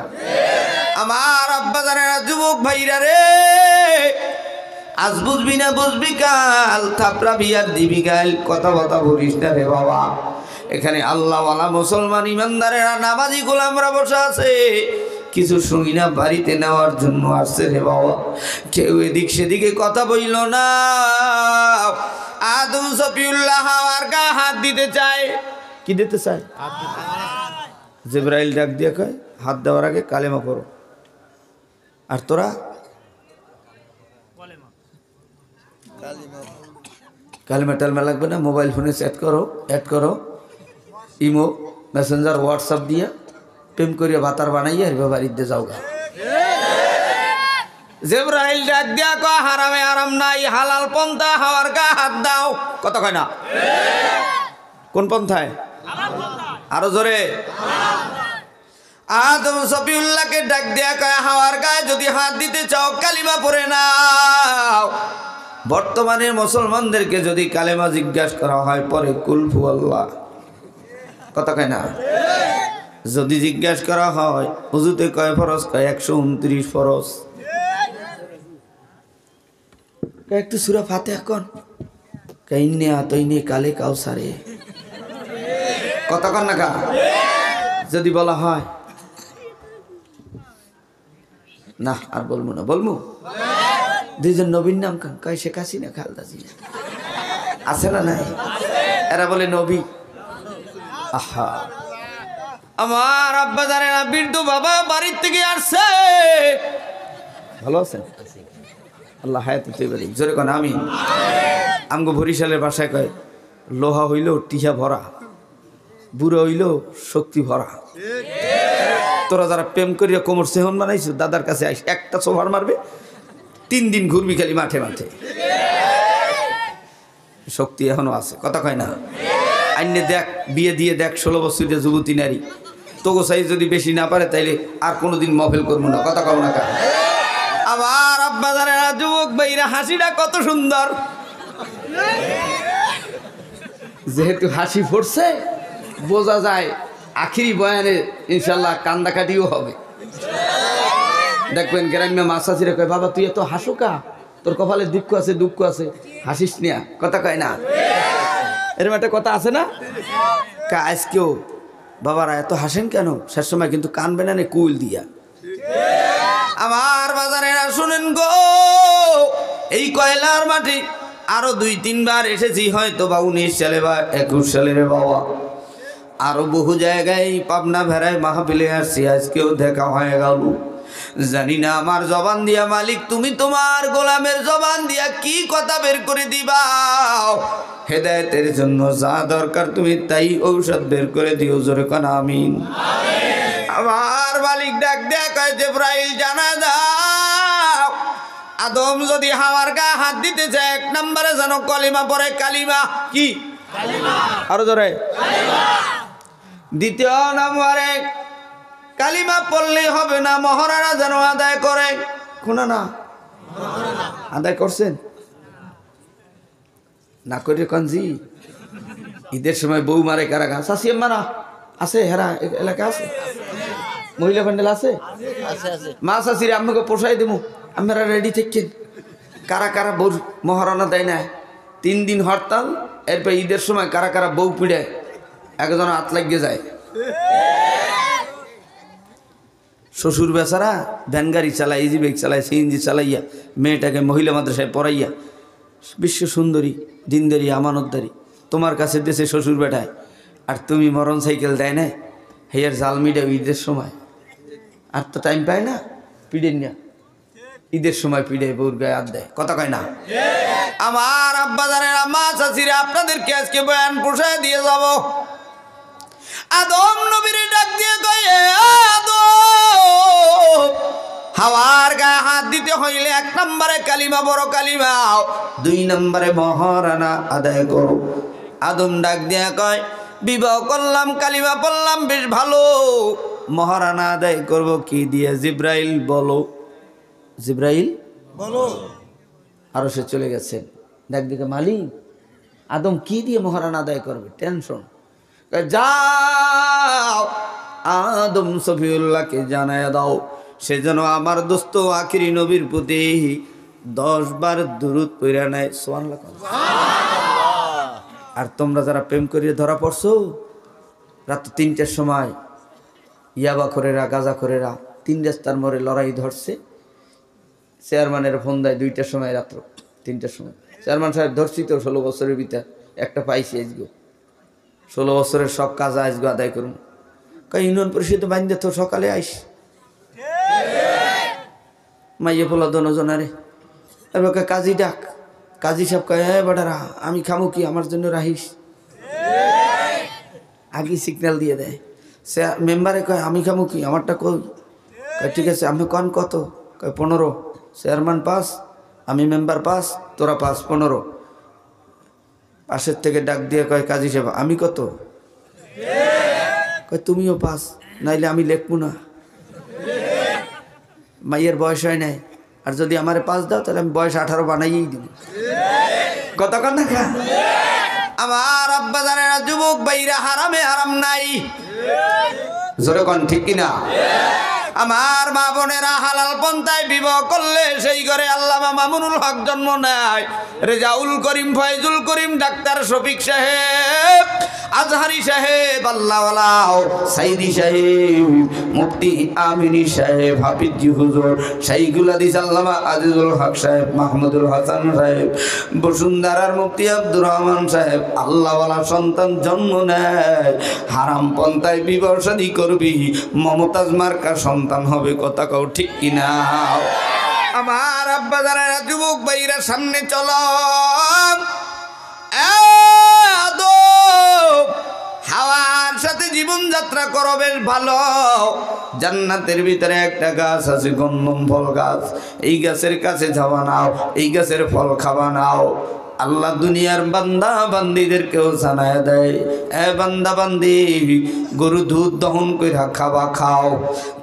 আমার আব্বা জানেরা যুবক ভাইরা রে, আজ বুঝবি না বুঝবি কাল, থাপড়া বিয়ার দিবি গাল, কথা কথা বলিস না রে বাবা। এখানে আল্লাহওয়ালা মুসলমান ইমানদারেরা নামাজি গোলামরা বসে আছে, কিছু শুনি না বাড়িতে নেওয়ার জন্য আসছে রে বাবা। কেউ এদিক সেদিকে কথা বইল না। আদম সফিউল্লাহ হাওয়ার গা হাত দিতে চায়। কি দিতে চায়? জিবরাইল ডাক দিয়ে কয় হাত দেওয়ার আগে কালেমা পড়ো। আর তোরা কালেমা টালমা লাগবে না, মোবাইল ফোনে সেট করো, অ্যাড করো, ইমো মেসেঞ্জার হোয়াটসঅ্যাপ দিয়া প্রেম করিয়া ভাতার বানাইয়া এর বাড়িতে যাও গা। জিবরাইল ডাক দিয়া কয় হারামে আরাম নাই, হালাল পন্থা হাওয়ার গা হাত দাও। কত কয় না? কোন পন্থায়? আরো জোরে। আদম সফিউল্লাহকে ডাক দিয়া কয় হাওয়ার গায়ে যদি হাত দিতে চাও কালিমা পড়ে নাও। বর্তমানে মুসলমানদেরকে যদি কালেমা জিজ্ঞাসা করা হয় পরে কুলফু আল্লাহ। কথা কয় না? যদি জিজ্ঞাসা করা হয় উযুতে কয় ফরজ, কয় 129 ফরজ। একটু সূরা ফাতিহা কোন, কাইন্নে আতইনে কালে কাউসারে। কথা কন না কা? যদি বলা হয় না আর বলবো না, বলবো দুইজন নবীর নাম কান, কয় শেখ হাসিনা খালেদা জিয়া আছে না নাই? এরা বলে নবী। আহা আমার আব্বা জানে না, বৃদ্ধ বাবা বাড়ির থেকে আসছে। ভালো আছেন? আল্লাহ হায়াত দিতে পারি। জোরে কোন আমিন। আমগো বরিশালের ভাষায় কয় লোহা হইল টিহা ভরা, বুড়ো হইল শক্তি ভরা। তোরা যারা প্রেম করিয়া কোমর সেহন বানাইছো, দাদার কাছে আইস একটা সোফার মারবে, 3 দিন ঘুরবি খালি মাঠে মাঠে। শক্তি এখনো আছে। কথা কয় না? আইনে দেখ, বিয়ে দিয়ে দেখ 16 বছরের যুবতী নারী, তোগো সাই যদি বেশি না পারে তাইলে আর কোনোদিন মফেল করবো না। কথা কও না কা? আবার আব্বা জানেরা যুবক ভাইরা হাসিটা কত সুন্দর। যেহেতু হাসি ফুটছে বোঝা যায় আখিরি বয়ানে ইনশাল্লাহ কান্দাকাটিও হবে। দেখবেন গ্রাম্য মাসাজিরা কয় বাবা তুই এত হাসো কা, তোর কপালে দুঃখ আছে, দুঃখ আছে, হাসিস নিয়া। কথা কয় না? এরকম একটা কথা আছে না? আজকেও বাবারা এত হাসেন কেন, শেষ সময় কিন্তু কানবে না কুল দিয়া। আমার বাজারেরা শুনেন গো, এই কয়লার মাটি আরো 2-3 বার এসেছি, হয়তো বা 19 সালে বা 21 সালে রে বাবা। আরো বহু জায়গায় পাবনা ভেড়ায় মাহফিলে আসছি, আজকেও দেখা হয়ে গেল। জানি না আমার জবান দিয়া মালিক তুমি তোমার গোলামের জবান দিয়া কি কথা বের করে দিবা। হেদায়েতের জন্য যা দরকার তুমি তাই ঔষধ বের করে দিও। জোরে কোন আমিন। আমার মালিক ডাক দেয়া কয় জিবরাইল জানা দাও, আদম যদি হাওয়ার গায়ে হাত দিতে চায় 1 নম্বরে যেন কলিমা পড়ে। কালিমা কি? আরো জোরে। 2 নম্বরে কালিমা পড়লেই হবে না, মহরানা যেন আদায় করে। শোনা না, আদায় করছেন না করে কনজি? ঈদের সময় বউ মারে কারা গা? শাসিয়ে মারা আছে? হেরা এলাকা আছে? মহিলা প্যান্ডেল আছে? মা শাসিরে আমাকে পোষাই দেবো, আপনারা রেডি থাকেন। কারা কারা বউ মহারণা দেয় না? 3 দিন হরতাল, এরপর ঈদের সময় কারা কারা বউ পিড়ায়, একজন হাত লাগিয়ে যায়। শ্বশুর বেচারা ভ্যান গাড়ি চালায়, ইজি বাইক চালায়, সিএনজি চালাইয়া মেয়েটাকে মহিলা মাদ্রাসায় পড়াইয়া বিশ্ব সুন্দরী দিনদারি আমানতদারি তোমার কাছে দেশে শ্বশুর বেটায়, আর তুমি মরণ সাইকেল দেয় না হেয়ার জাল মিডাও ঈদের সময়। আর তো টাইম পায় না, পিড়েন না, ঈদের সময় পিড়ে বউর গায়ে হাত দেয়। কথা কয় না? আমার আব্বা জানেন মা চাচিরা আপনাদেরকে আজকে বয়ান পোষায় দিয়ে যাব। আদম নবীরে ডাক দিয়ে কয় আদম, হাওয়ার গায়ে হাত দিতে হইলে 1 নম্বরে কালিমা বড় কালিমা, 2 নম্বরে মহারানা আদায় করো। আদম ডাক দিয়া কয় বিবাহ করলাম, কালিমা পড়লাম, বেশ ভালো, মহারানা আদায় করব কি দিয়ে? জিবরাইল বলো, জিবরাইল বলো। আরো সে চলে গেছেন। দেখ দিকে মালিক আদম কি দিয়ে মহারানা আদায় করবে, টেনশন। যাও আদম সফিউল্লাহকে জানায় দাও সে যেন আমার দোস্ত আখিরি নবীর প্রতি 10 বার দুরূদ পড়া নেয়। সুবহানাল্লাহ। আর তোমরা যারা প্রেম করিয়ে ধরা পড়ছো, রাত 3টার সময় ইয়াবা করেরা গাজা করেরা 3 রাস্তার মোড়ে লড়াই ধরছে। চেয়ারম্যানের ফোন দেয় 2টার সময়, রাত্র 3টার সময়। চেয়ারম্যান সাহেব ধরছি তো 16 বছরের ভিতর একটা পাইছি, আজগো 16 বছরের সব কাজ আজগো আদায় করুন। ইউনিয়ন পরিষদে বাইন্দে তো সকালে আইস মাইয়ে পোলা দনজনারে, এবার কাজী ডাক। কাজী সাহেব কয় হ্যাঁ বেটারা আমি খামো কি, আমার জন্য রাহিস। আগে সিগন্যাল দিয়ে দেয়। সে মেম্বারে কয় আমি খামো কি, আমারটা কই। কয় ঠিক আছে আমি কন কত, কয় 15। চেয়ারম্যান পাস, আমি মেম্বার পাস, তোরা পাস 15। পাশের থেকে ডাক দিয়ে কয় কাজী সাহেব আমি কত, কয় তুমিও পাস, নাইলে আমি লেখবো না। মাইয়ের বয়স হয় নাই, আর যদি আমারে পাস দাও তাহলে আমি বয়স 18 বানাইয়েই দিব। কত কথা খা আমার আব্বা জানেরা, যুবক ভাইরা হারামে হারাম নাই, জোরে কোন ঠিক কিনা? আমার মা বোনেরা হালাল পন্থায় বিবাহ করলে সেই ঘরে আল্লামা মামুনুল হক জন্ম নেয়। রেজাউল করিম, ফয়জুল করিম, ডাক্তার শফিক সাহেব, আজহারি সাহেব, আল্লাহওয়ালাও সাইদি সাহেব, মুফতি আমিনী সাহেব, হাফিজি হুজুর, শাইখুল হাদিস আল্লামা আজিজুল হক সাহেব, মাহমুদুল হাসান সাহেব, বসুন্ধরার মুফতি আব্দুর রহমান সাহেব আল্লাহওয়ালা সন্তান জন্ম নেয়। হারাম পন্থায় বিবাহ শাদী করবি, মমতাজ মার্কা সন্তান হবে। কথা কও ঠিক কিনা? আমার আব্বা জানেরা, যুবক ভাইরা সামনে চলো। হাওয়ার সাথে জীবন যাত্রা করো বেশ ভালো। জান্নাতের ভিতরে একটা গাছ আছে, গন্ধম ফল গাছ। এই গাছের কাছে যাওয়া নাও, এই গাছের ফল খাওয়া নাও। আল্লাহ দুনিয়ার বান্দা বান্দিদেরকেও জানায় দেয়, এ বান্দা বান্দি গরু দুধ দহন কইরা খাওয়া খাও,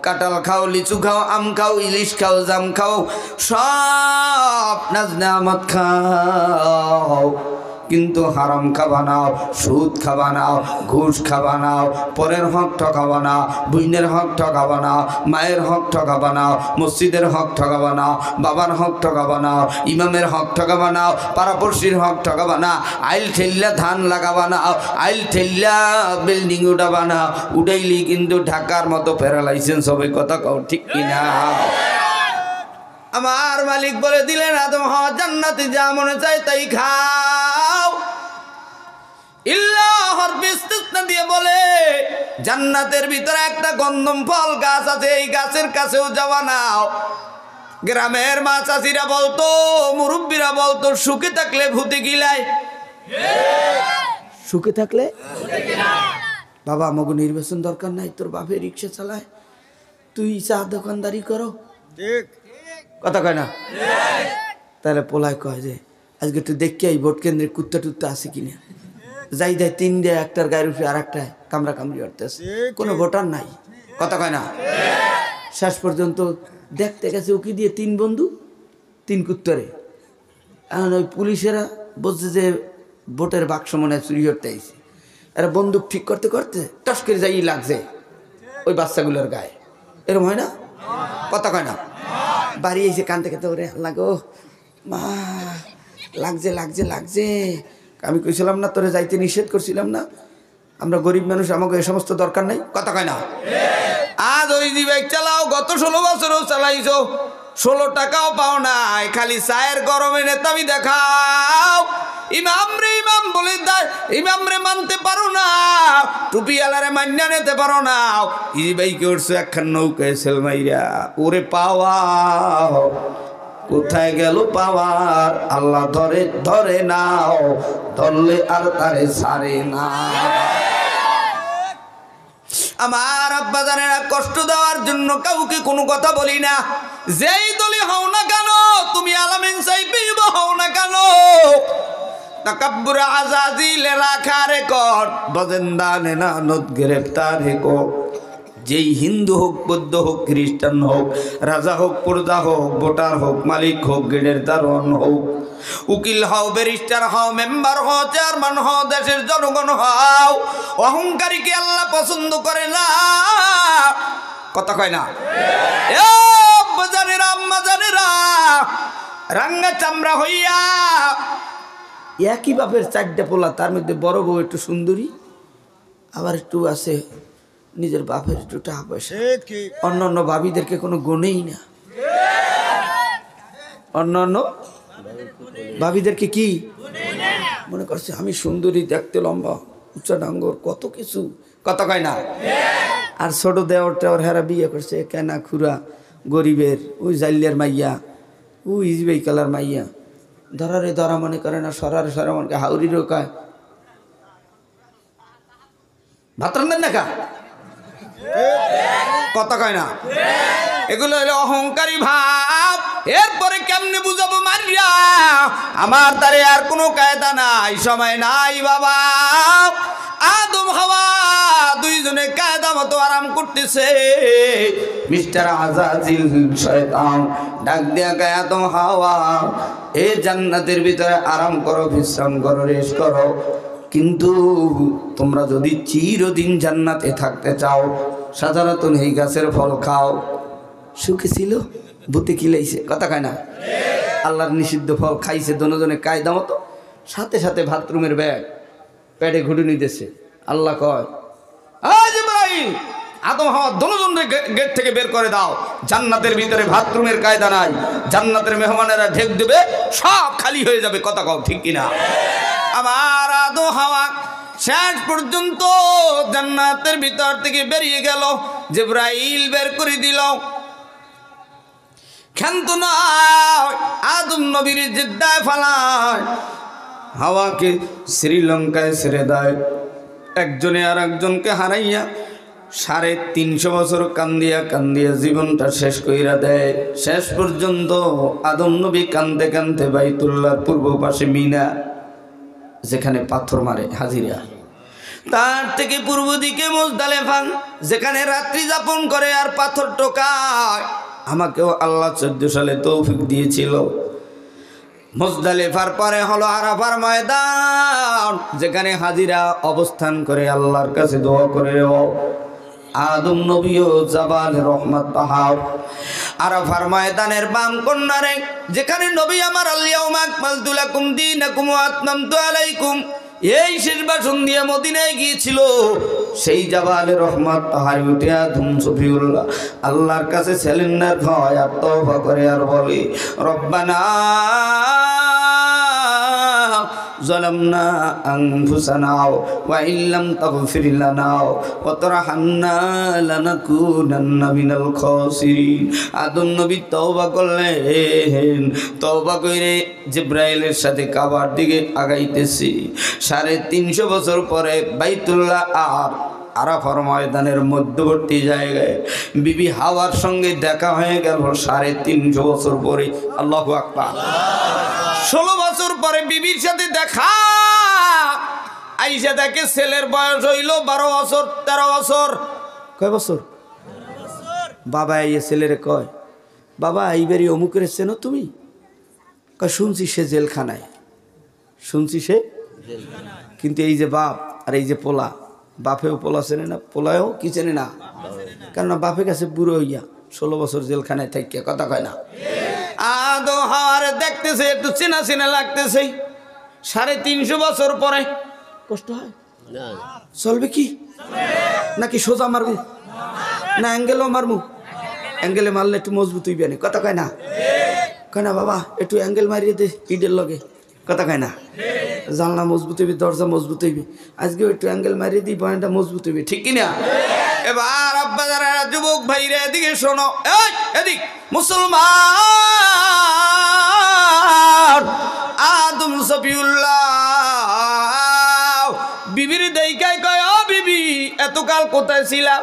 কাঁঠাল খাও, লিচু খাও, আম খাও, ইলিশ খাও, জাম খাও, সব নাজনামত খাও, কিন্তু হারাম খাবা নাও, সুদ খাবা নাও, ঘুষ খাবা নাও, পরের হক ঠকাবা নাও, বুইনের হক ঠকাবা নাও, মায়ের হক ঠকাবা নাও, মসজিদের হক ঠকাবা নাও, বাবার হক ঠকাবা নাও, ইমামের হক ঠকাবা নাও, পাড়াপড়শির হক ঠকাবা না। আইল ঠেল্লা ধান লাগাবা নাও, আইল ঠেল্লা বিল্ডিং উঠাবা নাও, উঠাইলি কিন্তু ঢাকার মতো প্যারালাইসেন্স হবে। কথা কও ঠিক কিনা? আমার মালিক বলে দিলেন, আদম হওয়া জান্নাতে যা মনে চাই তাই খাও। ইল্লাহর বিস্তিসনা দিয়ে বলে জান্নাতের ভিতরে একটা গন্ধম ফল গাছ আছে, এই গাছের কাছেও যাওয়া নাও। গ্রামের মা চাষিরা বলতো, মুরব্বীরা বলতো, সুখে থাকলে ভূতে গিলায়। সুখে থাকলে বাবা আমাকে নির্বাচন দরকার নাই, তোর বাপে রিক্সা চালায়, তুই চা দোকানদারি করো। ঠিক কথা কয় না? তাহলে পোলায় কয় যে আজকে একটু দেখি এই ভোট কেন্দ্রে কুত্তা টুত্তা আছে কিনা। যাই দেয় 3 দেয়, একটার গায়ের উপরে আর একটা কামড়া কামড়ি করতেছে, কোনো ভোটার নাই। কথা কয় না? শেষ পর্যন্ত দেখতে গেছে উকি দিয়ে 3 বন্ধু 3 কুত্তরে। এখন ওই পুলিশেরা বলছে যে ভোটের বাক্স মনে চুরি করতে আইছে। এরা বন্দুক ঠিক করতে করতে টস করে যাই লাগছে ওই বাচ্চাগুলোর গায়ে। এরকম হয় না? কথা কয় না? বাড়ি এসে কান থেকে তো ওরে লাগো মা, লাগছে লাগছে লাগছে। আমি কইছিলাম না তোরে যাইতে নিষেধ করছিলাম না? আমরা গরিব মানুষ, আমাকে এ সমস্ত দরকার নাই। কথা কয় না? আজ ওই বাইক চালাও, গত 16 বছরও চালাইছো, 16 টাকাও পাও নাই, খালি চায়ের গরমে নেতামি দেখাও। ইমাম রে ইমাম বলে দেয়, ইমাম রে মানতে পারো না, টুপি আলারে মান্যা নিতে পারো না। ইজি বাইকে উঠছো একখান নৌকায় সেলমাইরা, ওরে পাওয়া কোথায় গেল পাওয়ার? আল্লাহ ধরে ধরে নাও, ধরলে আর তারে ছাড়ে না। আমার আব্বা জানেরা, কষ্ট দেওয়ার জন্য কাউকে কোনো কথা বলি না। যেই দলি হও না কেন, তুমি আলামিন সাইফি হও না কেন, তাকাব্বুর আজাজিলে রাখা রেকর্ড, বজেন্দা নেনা নদ গ্রেফতার রেকর্ড। যেই হিন্দু হোক, বৌদ্ধ হোক, খ্রিস্টান হোক, রাজা হোক, প্রজা হোক, ভোটার হোক, মালিক হোক, গেটের দারোয়ান হোক, উকিল হও, ব্যারিস্টার হও, মেম্বার হও, চেয়ারম্যান হও, দেশের জনগণ হও, অহংকারীকে আল্লাহ পছন্দ করে না। কথা কয় না? এ আব্বাজানেরা, আম্মাজানেরা, রাঙ্গা চামড়া হইয়া একই বাপের 4টা পোলা, তার মধ্যে বড় বউ একটু সুন্দরী, আবার একটু আছে নিজের বাপের একটু টাকা পয়সা, অন্য অন্য ভাবিদেরকে কোনো গুণেই না। অন্য অন্য ভাবিদেরকে কি মনে করছে আমি সুন্দরী, দেখতে লম্বা, উচ্চ ডাঙ্গর, কত কিছু। কথা কয় না? আর ছোট দেওয়ার টেওয়ার হেরা বিয়ে করছে, কেনা খুরা গরিবের, ওই জাইলিয়ার মাইয়া, ওই ইজবেই কালার মাইয়া, ধরারে ধরা মনে করে না, সরারে সরা মনে করে, হাউরিরও কয় ভাত রান্নেন না কা। কথা কয় না? এগুলো হলো অহংকারী ভাব। এরপরে কেমনে বুঝাবো মারিয়া, আমার দ্বারে আর কোনো কায়দা নাই, সময় নাই বাবা। আদম হাওয়া দুইজনে কায়দা মতো আরাম করতেছে। মিস্টার আজাজিল শয়তান ডাক দিয়া গায়, আদম হাওয়া এ জান্নাতের ভিতরে আরাম করো, বিশ্রাম করো, রেস্ট করো, কিন্তু তোমরা যদি চিরদিন জান্নাতে থাকতে চাও, সাধারণত এই গাছের ফল খাও। সুখে ছিল, ভূতে কিলাইছে। কথা কয় না? আল্লাহর নিষিদ্ধ ফল খাইছে দনজনে কায়দা মতো, সাথে সাথে বাথরুমের ব্যাগ পেটে ঘুটুনি দিয়েছে। আল্লাহ কয়, আজ ইব্রাহিম, আদম হাওয়া দনজনকে গেট থেকে বের করে দাও, জান্নাতের ভিতরে বাথরুমের কায়দা নাই, জান্নাতের মেহমানেরা ঢেক দেবে, সব খালি হয়ে যাবে। কথা কও ঠিক কিনা? আমার আদম হাওয়া শেষ পর্যন্ত জান্নাতের ভিতর থেকে বেরিয়ে গেল, জিবরাইল বের করে দিল। ক্ষান্ত নয়, আদম নবীর জিদ্দায় ফালায়, হাওয়াকে শ্রীলঙ্কায় ছেড়ে দেয়। একজনে আর একজনকে হারাইয়া 350 বছর কান্দিয়া কান্দিয়া জীবনটা শেষ কইরা দেয়। শেষ পর্যন্ত আদম নবী কান্দে কান্দে বাইতুল্লাহর পূর্ব পাশে মিনা, যেখানে পাথর মারে হাজিরা, তার থেকে পূর্ব দিকে মুজদালেফা, যেখানে রাত্রি যাপন করে আর পাথর টোকায়। আমাকেও আল্লাহ 14 সালে তৌফিক দিয়েছিল। মুজদালেফার পরে হলো আরাফার ময়দান, যেখানে হাজিরা অবস্থান করে আল্লাহর কাছে দোয়া করে। আদম নবীও জাবাল রহমত পাহাড়, আরাফার ময়দানের বাম কন্যারে, যেখানে নবী আমার আল-ইয়াউমা আকমালতু লাকুম দীনাকুম ওয়া আতমামতু আলাইকুম এই শেষ ভাষণ দিয়ে মদিনায় গিয়েছিল, সেই জাবালে রহমত পাহাড়ে উঠে আদম সফিউল্লাহ আল্লাহর কাছে সিলিন্ডার খায় আর তওবা করে আর বলে, রব্বানা ظلمنا أنفسنا وإن لم تغفر لنا وترحمنا لنكونن من الخاسرين। আদম নবী তওবা করলেন, তওবা করে জিবরাইলের সাথে কাবার দিকে আগাইতেছি। 350 বছর পরে বাইতুল্লাহ আর আরাফার ময়দানের মধ্যবর্তী জায়গায় বিবি হাওয়ার সঙ্গে দেখা হয়ে গেল 350 বছর পরে। আল্লাহু আকবার। 16 বছর পরে বিবির সাথে দেখা, আইসা দেখে ছেলের বয়স হইল 12 বছর 13 বছর। কয় বছর? বাবা এই ছেলেরে কয়, বাবা এইবারই অমুকের চেনো তুমি? কয় শুনছি সে জেলখানায়। শুনছি সে জেলখানায়, কিন্তু এই যে বাপ আর এই যে পোলা, বাপেও পোলা চেনে না, পোলায়ও কি চেনে না, কেননা বাপের কাছে বুড়ো হইয়া 16 বছর জেলখানায় থাকিয়া। কথা কয় না? আদম হাওয়ার দেখতেছে একটু চেনা চেনা লাগতেছে। 350 বছর পরে কষ্ট হয়? চলবে কি? নাকি সোজা মারবো না অ্যাঙ্গেলও মারবো? অ্যাঙ্গেলে মারলে একটু মজবুত হইবে না। কথা কয় না? কয় না বাবা একটু অ্যাঙ্গেল মারিয়ে দে ইটের লগে। কথা কয় না? জানলা মজবুত হইবে, দরজা মজবুত হইবে, আজকেও একটু অ্যাঙ্গেল মারিয়ে দিই, বয়ানটা মজবুত হইবে। ঠিক কিনা? এবার আব্বা যারা যুবক ভাইরা এদিকে শোনো, এদিক মুসলমান আদম সফিউল্লাহ বিবির দেইকাই কয়, ও বিবি এতকাল কোথায় ছিলা?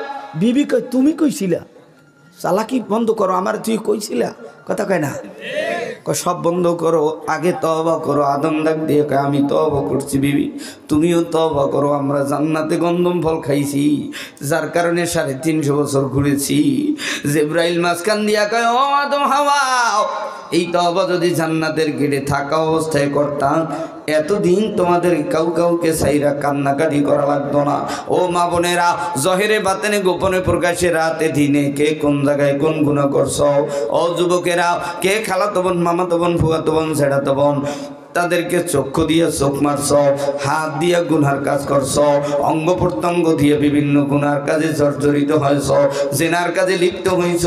বিবি কয়, তুমি কইছিলা? চালাকি বন্ধ করো, আমার তুই কইছিলা? কথা কয় না? সব বন্ধ করো, আগে তওবা করো। আদম ডাক দিয়ে কয় আমি তওবা করছি বিবি, তুমিও তওবা করো। আমরা জান্নাতে গন্ধম ফল খাইছি, যার কারণে 350 বছর ঘুরেছি। জিবরাইল মাঝখান দিয়া কয় ও আদম হাওয়া, এই তওবা যদি জান্নাতের গেটে থাকা অবস্থায় করতাম, এতদিন তোমাদের কাউকে সাইরা কান্নাকাটি করা লাগতো না। ও মা বোনেরা, জহেরে বাতেনে গোপনে প্রকাশে রাতে দিনে কে কোন জায়গায় কোন গুনাহ করছো? ও যুবকেরা, কে খালাতো বোন, মামাতো বোন, ফুফাতো বোন, ছেড়াতো বোন, তাদেরকে চক্ষু দিয়ে চোখ মারছ, হাত দিয়ে গুনার কাজ করছ, অঙ্গ প্রত্যঙ্গ দিয়ে বিভিন্ন গুনার কাজে জর্জরিত হয়েছ, জেনার কাজে লিপ্ত হয়েছ।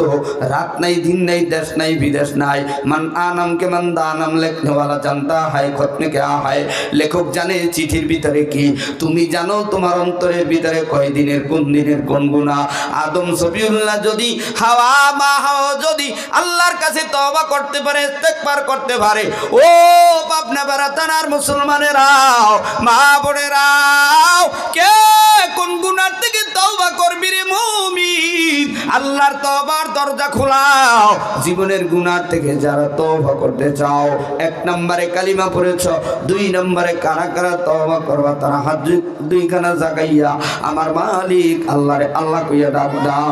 রাত নাই, দিন নাই, দেশ নাই, বিদেশ নাই। মান আনাম কে মান দানাম লেখনেওয়ালা জানতা হায় খতনে কে আহায়। লেখক জানে চিঠির ভিতরে কি, তুমি জানো তোমার অন্তরের ভিতরে কয় দিনের কোন দিনের কোন গুনাহ। আদম সফিউল্লাহ যদি, হাওয়া মা হাওয়া যদি আল্লাহর কাছে তওবা করতে পারে, ইস্তেগফার করতে পারে, ও পাবনা বারাতানার মুসলমানেরাও, মা বোনেরাও, কে কোন গুনার থেকে তওবা করবি রে মুমিন? আল্লাহর তওবার দরজা খোলাও। জীবনের গুনার থেকে যারা তওবা করতে চাও, 1 নম্বরে কালিমা পড়েছ, 2 নম্বরে কারা কারা তওবা করবা তারা হাত দুইখানা জাগাইয়া আমার মালিক আল্লাহরে আল্লাহ কইয়া ডাক দাও।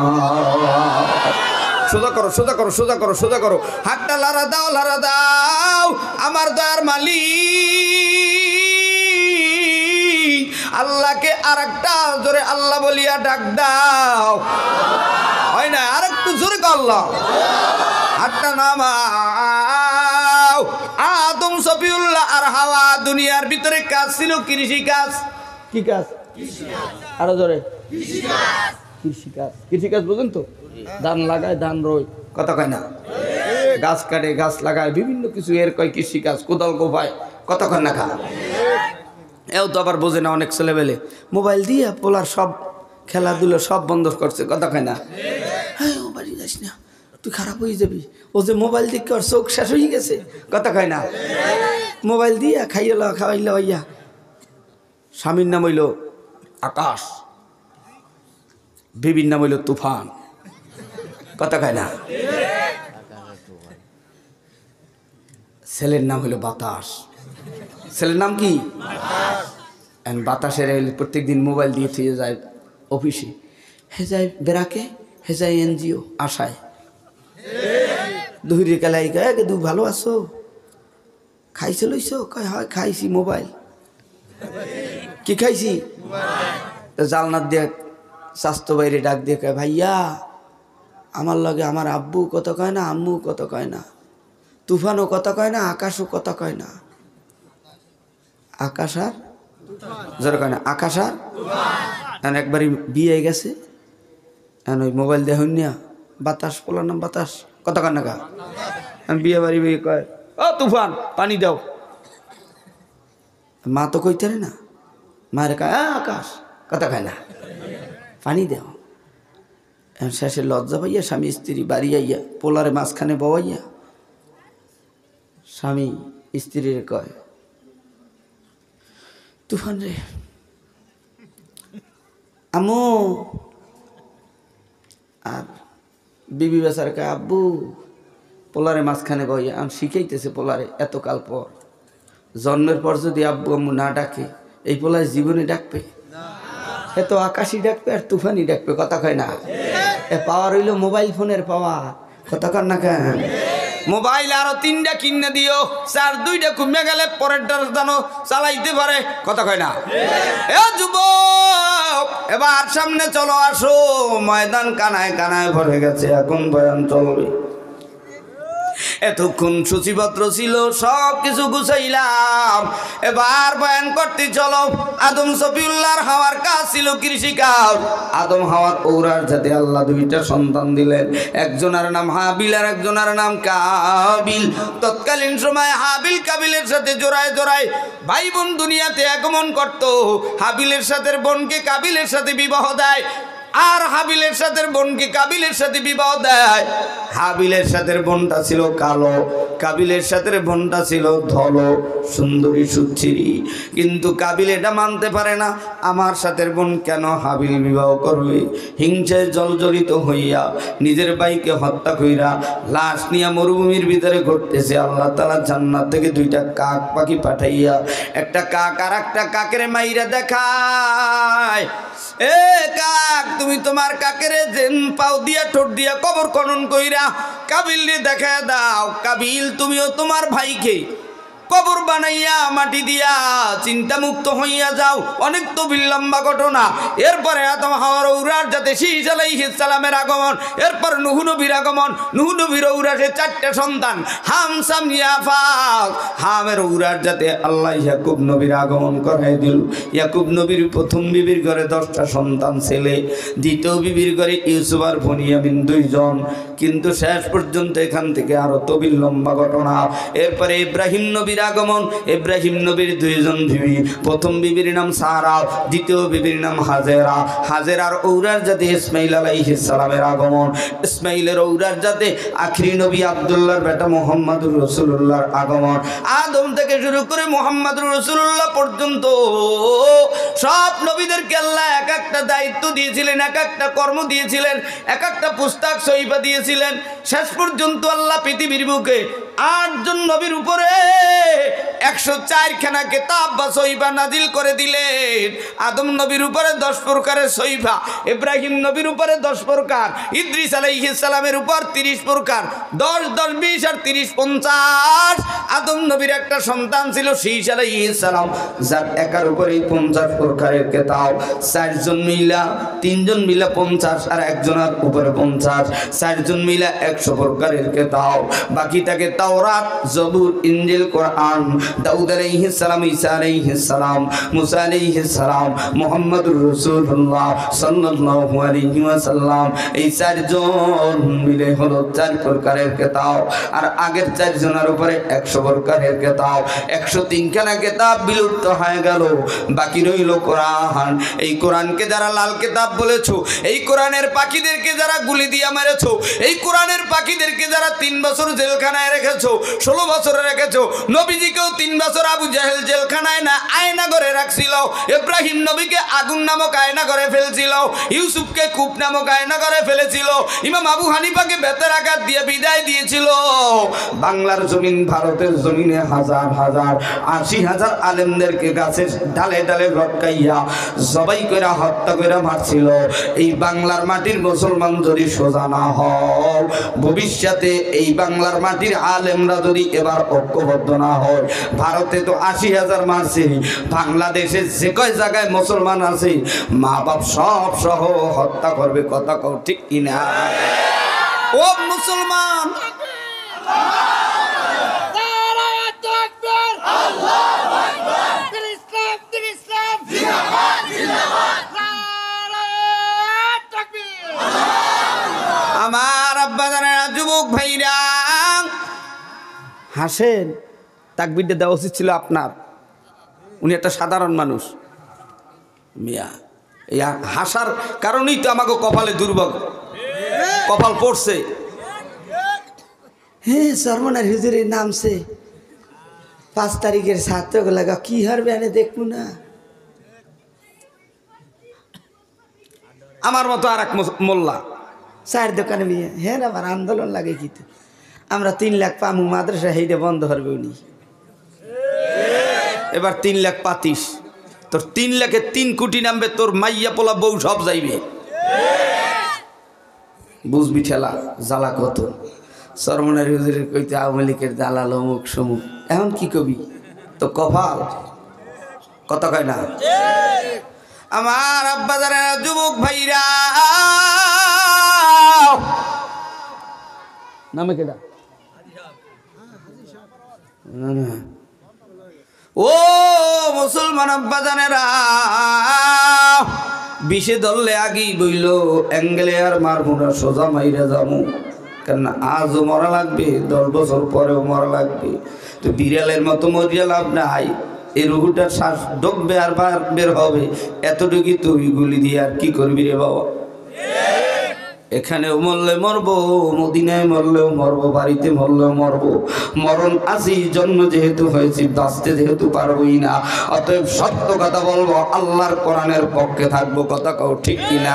সোজা করো, সোজা করো, সোজা করো, সোজা করো, হাতটা লারা দাও, লারা দাও। আমার দয়ার মালিক আল্লাহকে আরেকটা জোরে আল্লাহ বলিয়া ডাক দাও। হয় না? আরেকটু জোরে কর আল্লাহ। হাতটা নামাও। আদম সফিউল্লাহ আর হাওয়া দুনিয়ার ভিতরে কাজ ছিল কৃষি কাজ। কি কাজ? আরো জোরে। কৃষি কাজ। কৃষি কাজ বুঝুন তো? ধান লাগায়, ধান রোয়, কথা কয় না? গাছ কাটে, গাছ লাগায়, বিভিন্ন কিছু এর কয় কৃষি কাজ। কোদাল কোপায়, কথা কয় না? খা এও তো আবার বোঝে না অনেক ছেলেবেলে। মোবাইল দিয়ে পোলার সব খেলাধুলো সব বন্ধ করছে, কথা কয় না? হ্যাঁ, ও বাড়ি যাস না, তুই খারাপ হয়ে যাবি। ও যে মোবাইল দিকে ওর চোখ শেষ হয়ে গেছে, কথা কয় না? মোবাইল দিয়া খাইল খাওয়াইল হইয়া। স্বামীর নাম হইল আকাশ, বিবির নাম হইল তুফান, কথা কয় না? ছেলের নাম হইল বাতাস। ছেলের নাম কি? বাতাসের প্রত্যেক দিন মোবাইল দিয়ে থিয়ে যায় অফিসে, হে যায় বেড়াকে, হে যায় এনজিও আশায়। দুই কালাই গায়ে দু ভালো আছো, খাইছে লইছ? কয় হয় খাইছি মোবাইল। কি খাইছি? জালনার দিয়ে স্বাস্থ্য বাইরে ডাক দিয়ে কয় ভাইয়া আমার লগে আমার আব্বু কত কয় না, আম্মু কত কয় না, তুফানও কত কয় না, আকাশও কত কয় না। আকাশ আর যারা কয় না, আকাশ আর একবারই বিয়ে গেছে, ওই মোবাইল দেখুন না, বাতাস পোলার নাম বাতাস, কত কয় না? বিয়ে বাড়ি বিয়ে কয় ও তুফান পানি দাও। মা তো কইতে না, মায়ের কয় আকাশ, কথা কয় না, পানি দাও। শেষে লজ্জা পাইয়া স্বামী স্ত্রী বাড়ি আইয়া পোলারে মাঝখানে বওয়াইয়া স্বামী স্ত্রীর কয় তুফান রে আমু, আর বিবি বেচার কয় আব্বু। পোলারে মাঝখানে বইয়া আমি শিখাইতেছে পোলারে এত কাল পর, জন্মের পর যদি আব্বু আম্মু না ডাকে এই পোলার জীবনে ডাকবে? এ তো আকাশই ডাকবে আর তুফানই ডাকবে, কথা কয় না? এ পাওয়ার হইল মোবাইল ফোনের পাওয়ার, কথা কর না কেন? মোবাইল আরো 3টা কিনে দিও, 2টা কমে গেলে পরেরটা জানো চালাইতে পারে, কথা কয় না? এ যুবক এবার সামনে চলো, আসো, ময়দান কানায় কানায় ভরে গেছে, এখন বয়ান চলবে। এতক্ষণ সূচিপত্র ছিল, সব কিছু গুছাইলাম, এবার বয়ান করতে চলো। আদম সফিউল্লাহর হাওয়ার কাজ ছিল কৃষি কাজ। আদম হাওয়ার ওরার সাথে আল্লাহ 2টা সন্তান দিলেন, একজনের নাম হাবিল আর একজনের নাম কাবিল। তৎকালীন সময় হাবিল কাবিলের সাথে জোড়ায় জোড়ায় ভাই বোন দুনিয়াতে আগমন করত। হাবিলের সাথে বোনকে কাবিলের সাথে বিবাহ দেয়, আর হাবিলের সাথে বোনকে কাবিলের সাথে বিবাহ দেয়। হাবিলের সাথে বোনটা ছিল কালো, কাবিলের সাথে বোনটা ছিল ধলো, সুন্দরী সুচ্ছিরি। কিন্তু কাবিল এটা মানতে পারে না, আমার সাথে বোন কেন হাবিল বিবাহ করবে। হিংসায় জর্জরিত হইয়া নিজের ভাইকে হত্যা কইরা লাশ নিয়ে মরুভূমির ভিতরে ঘুরতেছে। আল্লাহ তাআলা জান্নাত থেকে দুইটা কাক পাখি পাঠাইয়া একটা কাক আর একটা কাকের মাইরা দেখায়, এ কাক তুমি তোমার কাকের জেন পাও দিয়া ঠোঁট দিয়া কবর খনন কইরা কাবিল দেখায় দাও। কাবিল তুমিও তোমার ভাইকে কবর বানাইয়া মাটি দিয়া চিন্তা মুক্ত হইয়া যাও। অনেক তো বিলম্বা ঘটনা। এরপরে আদম হাওয়ার ঔরার যাতে শীষ আলাইহিস সালামের আগমন, এরপর নূহ নবীর আগমন, নূহ নবীর ঔরাসে 4টা সন্তান, হাম সাম ইয়াফাক। হামের ঔরার যাতে আল্লাহ ইয়াকুব নবীর আগমন করাই দিল। ইয়াকুব নবীর প্রথম বিবির ঘরে 10টা সন্তান ছেলে, দ্বিতীয় বিবির ঘরে ইউসুফ আর বনিয়ামিন 2 জন। কিন্তু শেষ পর্যন্ত এখান থেকে আরো তো বিলম্বা ঘটনা। এরপরে ইব্রাহিম নবীর আগমন। ইব্রাহিম নবীর 2 জন বিবি, প্রথম বিবির নাম সারা, দ্বিতীয় বিবির নাম হাজেরা। হাজেরার ঔরার জাতে ইসমাইল আলাইহিস সালামের আগমন। ইসমাইলের ঔরার জাতে আখরি নবী আব্দুল্লাহর বেটা মুহাম্মদুর রাসূলুল্লাহর আগমন। আদম থেকে শুরু করে মুহাম্মদুর রাসূলুল্লাহ পর্যন্ত সব নবীদেরকে আল্লাহ এক একটা দায়িত্ব দিয়েছিলেন, এক একটা কর্ম দিয়েছিলেন, এক একটা পুস্তক সহিফা দিয়েছিলেন। শেষ পর্যন্ত আল্লাহ পৃথিবীর বুকে 8 জন নবীর উপরে 104 খানা কিতাব বা সহিফা নাজিল করে দিলেন। আদম নবীর উপরে 10 প্রকারের সহিফা, ইব্রাহিম নবীর উপরে 10 প্রকার, ইদ্রিস আলাইহিস সালামের উপর 30 প্রকার, 10 10 20 আর 30 50। আদম নবীর একটা সন্তান ছিল শীষ আলাইহিস সালাম, যার একার উপরেই 50 প্রকারের কিতাব। 4 জন মিলা, 3 জন মিলা 50 আর একজনের উপরে 50, 4 জন মিলা 100 প্রকারের কিতাব। বাকি থাকে তাওরাত, জবুর, ইনজিল, কোরআন। দাউদ আলাইহিস সালাম, ঈসা আলাইহিস সালাম, মুসা আলাইহিস সালাম, মুহাম্মদুর রাসূলুল্লাহ সাল্লাল্লাহু আলাইহি ওয়াসাল্লাম, এই 4 জন মিলে হলো 4 প্রকারের কিতাব। আর আগের 4 জনের উপরে 100 প্রকারের কিতাব। 103 খানা কিতাব বিলুপ্ত হয়ে গেল, বাকি রইল কোরআন। এই কোরআনকে যারা লাল কিতাব বলেছো, এই কোরআনের পাখিদেরকে যারা গুলি দিয়ে মেরেছো, এই কোরআনের পাখিদেরকে যারা 3 বছর জেলখানায় রেখেছো, 16 বছরে রেখেছো। নবীজিকেও 3 বছর আবু জাহেল জেলখানায় না আয়না ঘরে রাখছিল। ইব্রাহিম নবীকে আগুন নামক আয়না ঘরে ফেলছিল, ইউসুফকে কূপ নামক আয়না ঘরে ফেলেছিল, ইমাম আবু হানিফাকে বেতের আঘাত দিয়ে বিদায় দিয়েছিল। বাংলার জমিন, ভারতের জমিনে হাজার হাজার 80,000 আলেমদেরকে গাছের ডালে ডালে লটকাইয়া জবাই করে হত্যা করে মারছিল। এই বাংলার মাটির মুসলমান যদি সোজা না হয়, ভবিষ্যতে এই বাংলার মাটির আলেমরা যদি এবার ঐক্যবদ্ধ না হয়, ভারতে তো 80,000 মারছে, বাংলাদেশে যে কয় জায়গায় মুসলমান আছে মা বাপ সব সহ হত্যা করবে। কথা কও ঠিক কিনা? ও মুসলমান, আমার আব্বা জানেরা, যুবক ভাইরা হাসেন, তাকবীরটা দেওয়া উচিত ছিল আপনার। উনি একটা সাধারণ মানুষ মিয়া, এই হাসার কারণেই তো আমাকে কপালে দুর্ভোগ, কপাল পড়ছে। হ্যাঁ, সরমনার হুজুরের নামছে 5 তারিখের ছাত্রগুলা কি হারবে এনে দেখবো না। আমার মতো আর এক মোল্লা 4 দোকানে বিয়ে, হ্যাঁ আবার আন্দোলন লাগে কি তো আমরা 3 লাখ পামু, মাদ্রাসা হেইটা বন্ধ করবে উনি। এবার 3 লাখ পাতিস, তোর 3 লাখে 3 কোটি নামবে, তোর মাইয়া পোলা বউ সব যাইবে। বুঝবি ঠেলা জ্বালা কত। সরমনার হুজুরের কইতে আওয়ামী লীগের দালাল অমুক সমুক, এখন কি কবি? তো কপাল, কথা কয় না? আমার আব্বা যারা, যুবক ভাইরা নামে কেডা? ও মুসলমান আব্বা জানেরা, বিষে ধরলে আগেই বইল অ্যাঙ্গেলে আর মারবো না, সোজা মাইরা যাবো। কেন আজও মরা লাগবে, 10 বছর পরেও মরা লাগবে। তো বিড়ালের মতো মরিয়া লাভ নাই, এই রুহুটা শ্বাস ঢুকবে আর বের হবে, এতটুকুই তুই গুলি দিয়ে আর কি করবি রে বাবা? এখানেও মরলে মরবো, মদিনায় মরলেও মরবো, বাড়িতে মরলেও মরবো। মরণ আসি, জন্ম যেহেতু হয়েছি, বাঁচতে যেহেতু পারবোই না, অতএব সত্য কথা বলবো, আল্লাহর কোরআনের পক্ষে থাকবো। কথা কও ঠিক কিনা?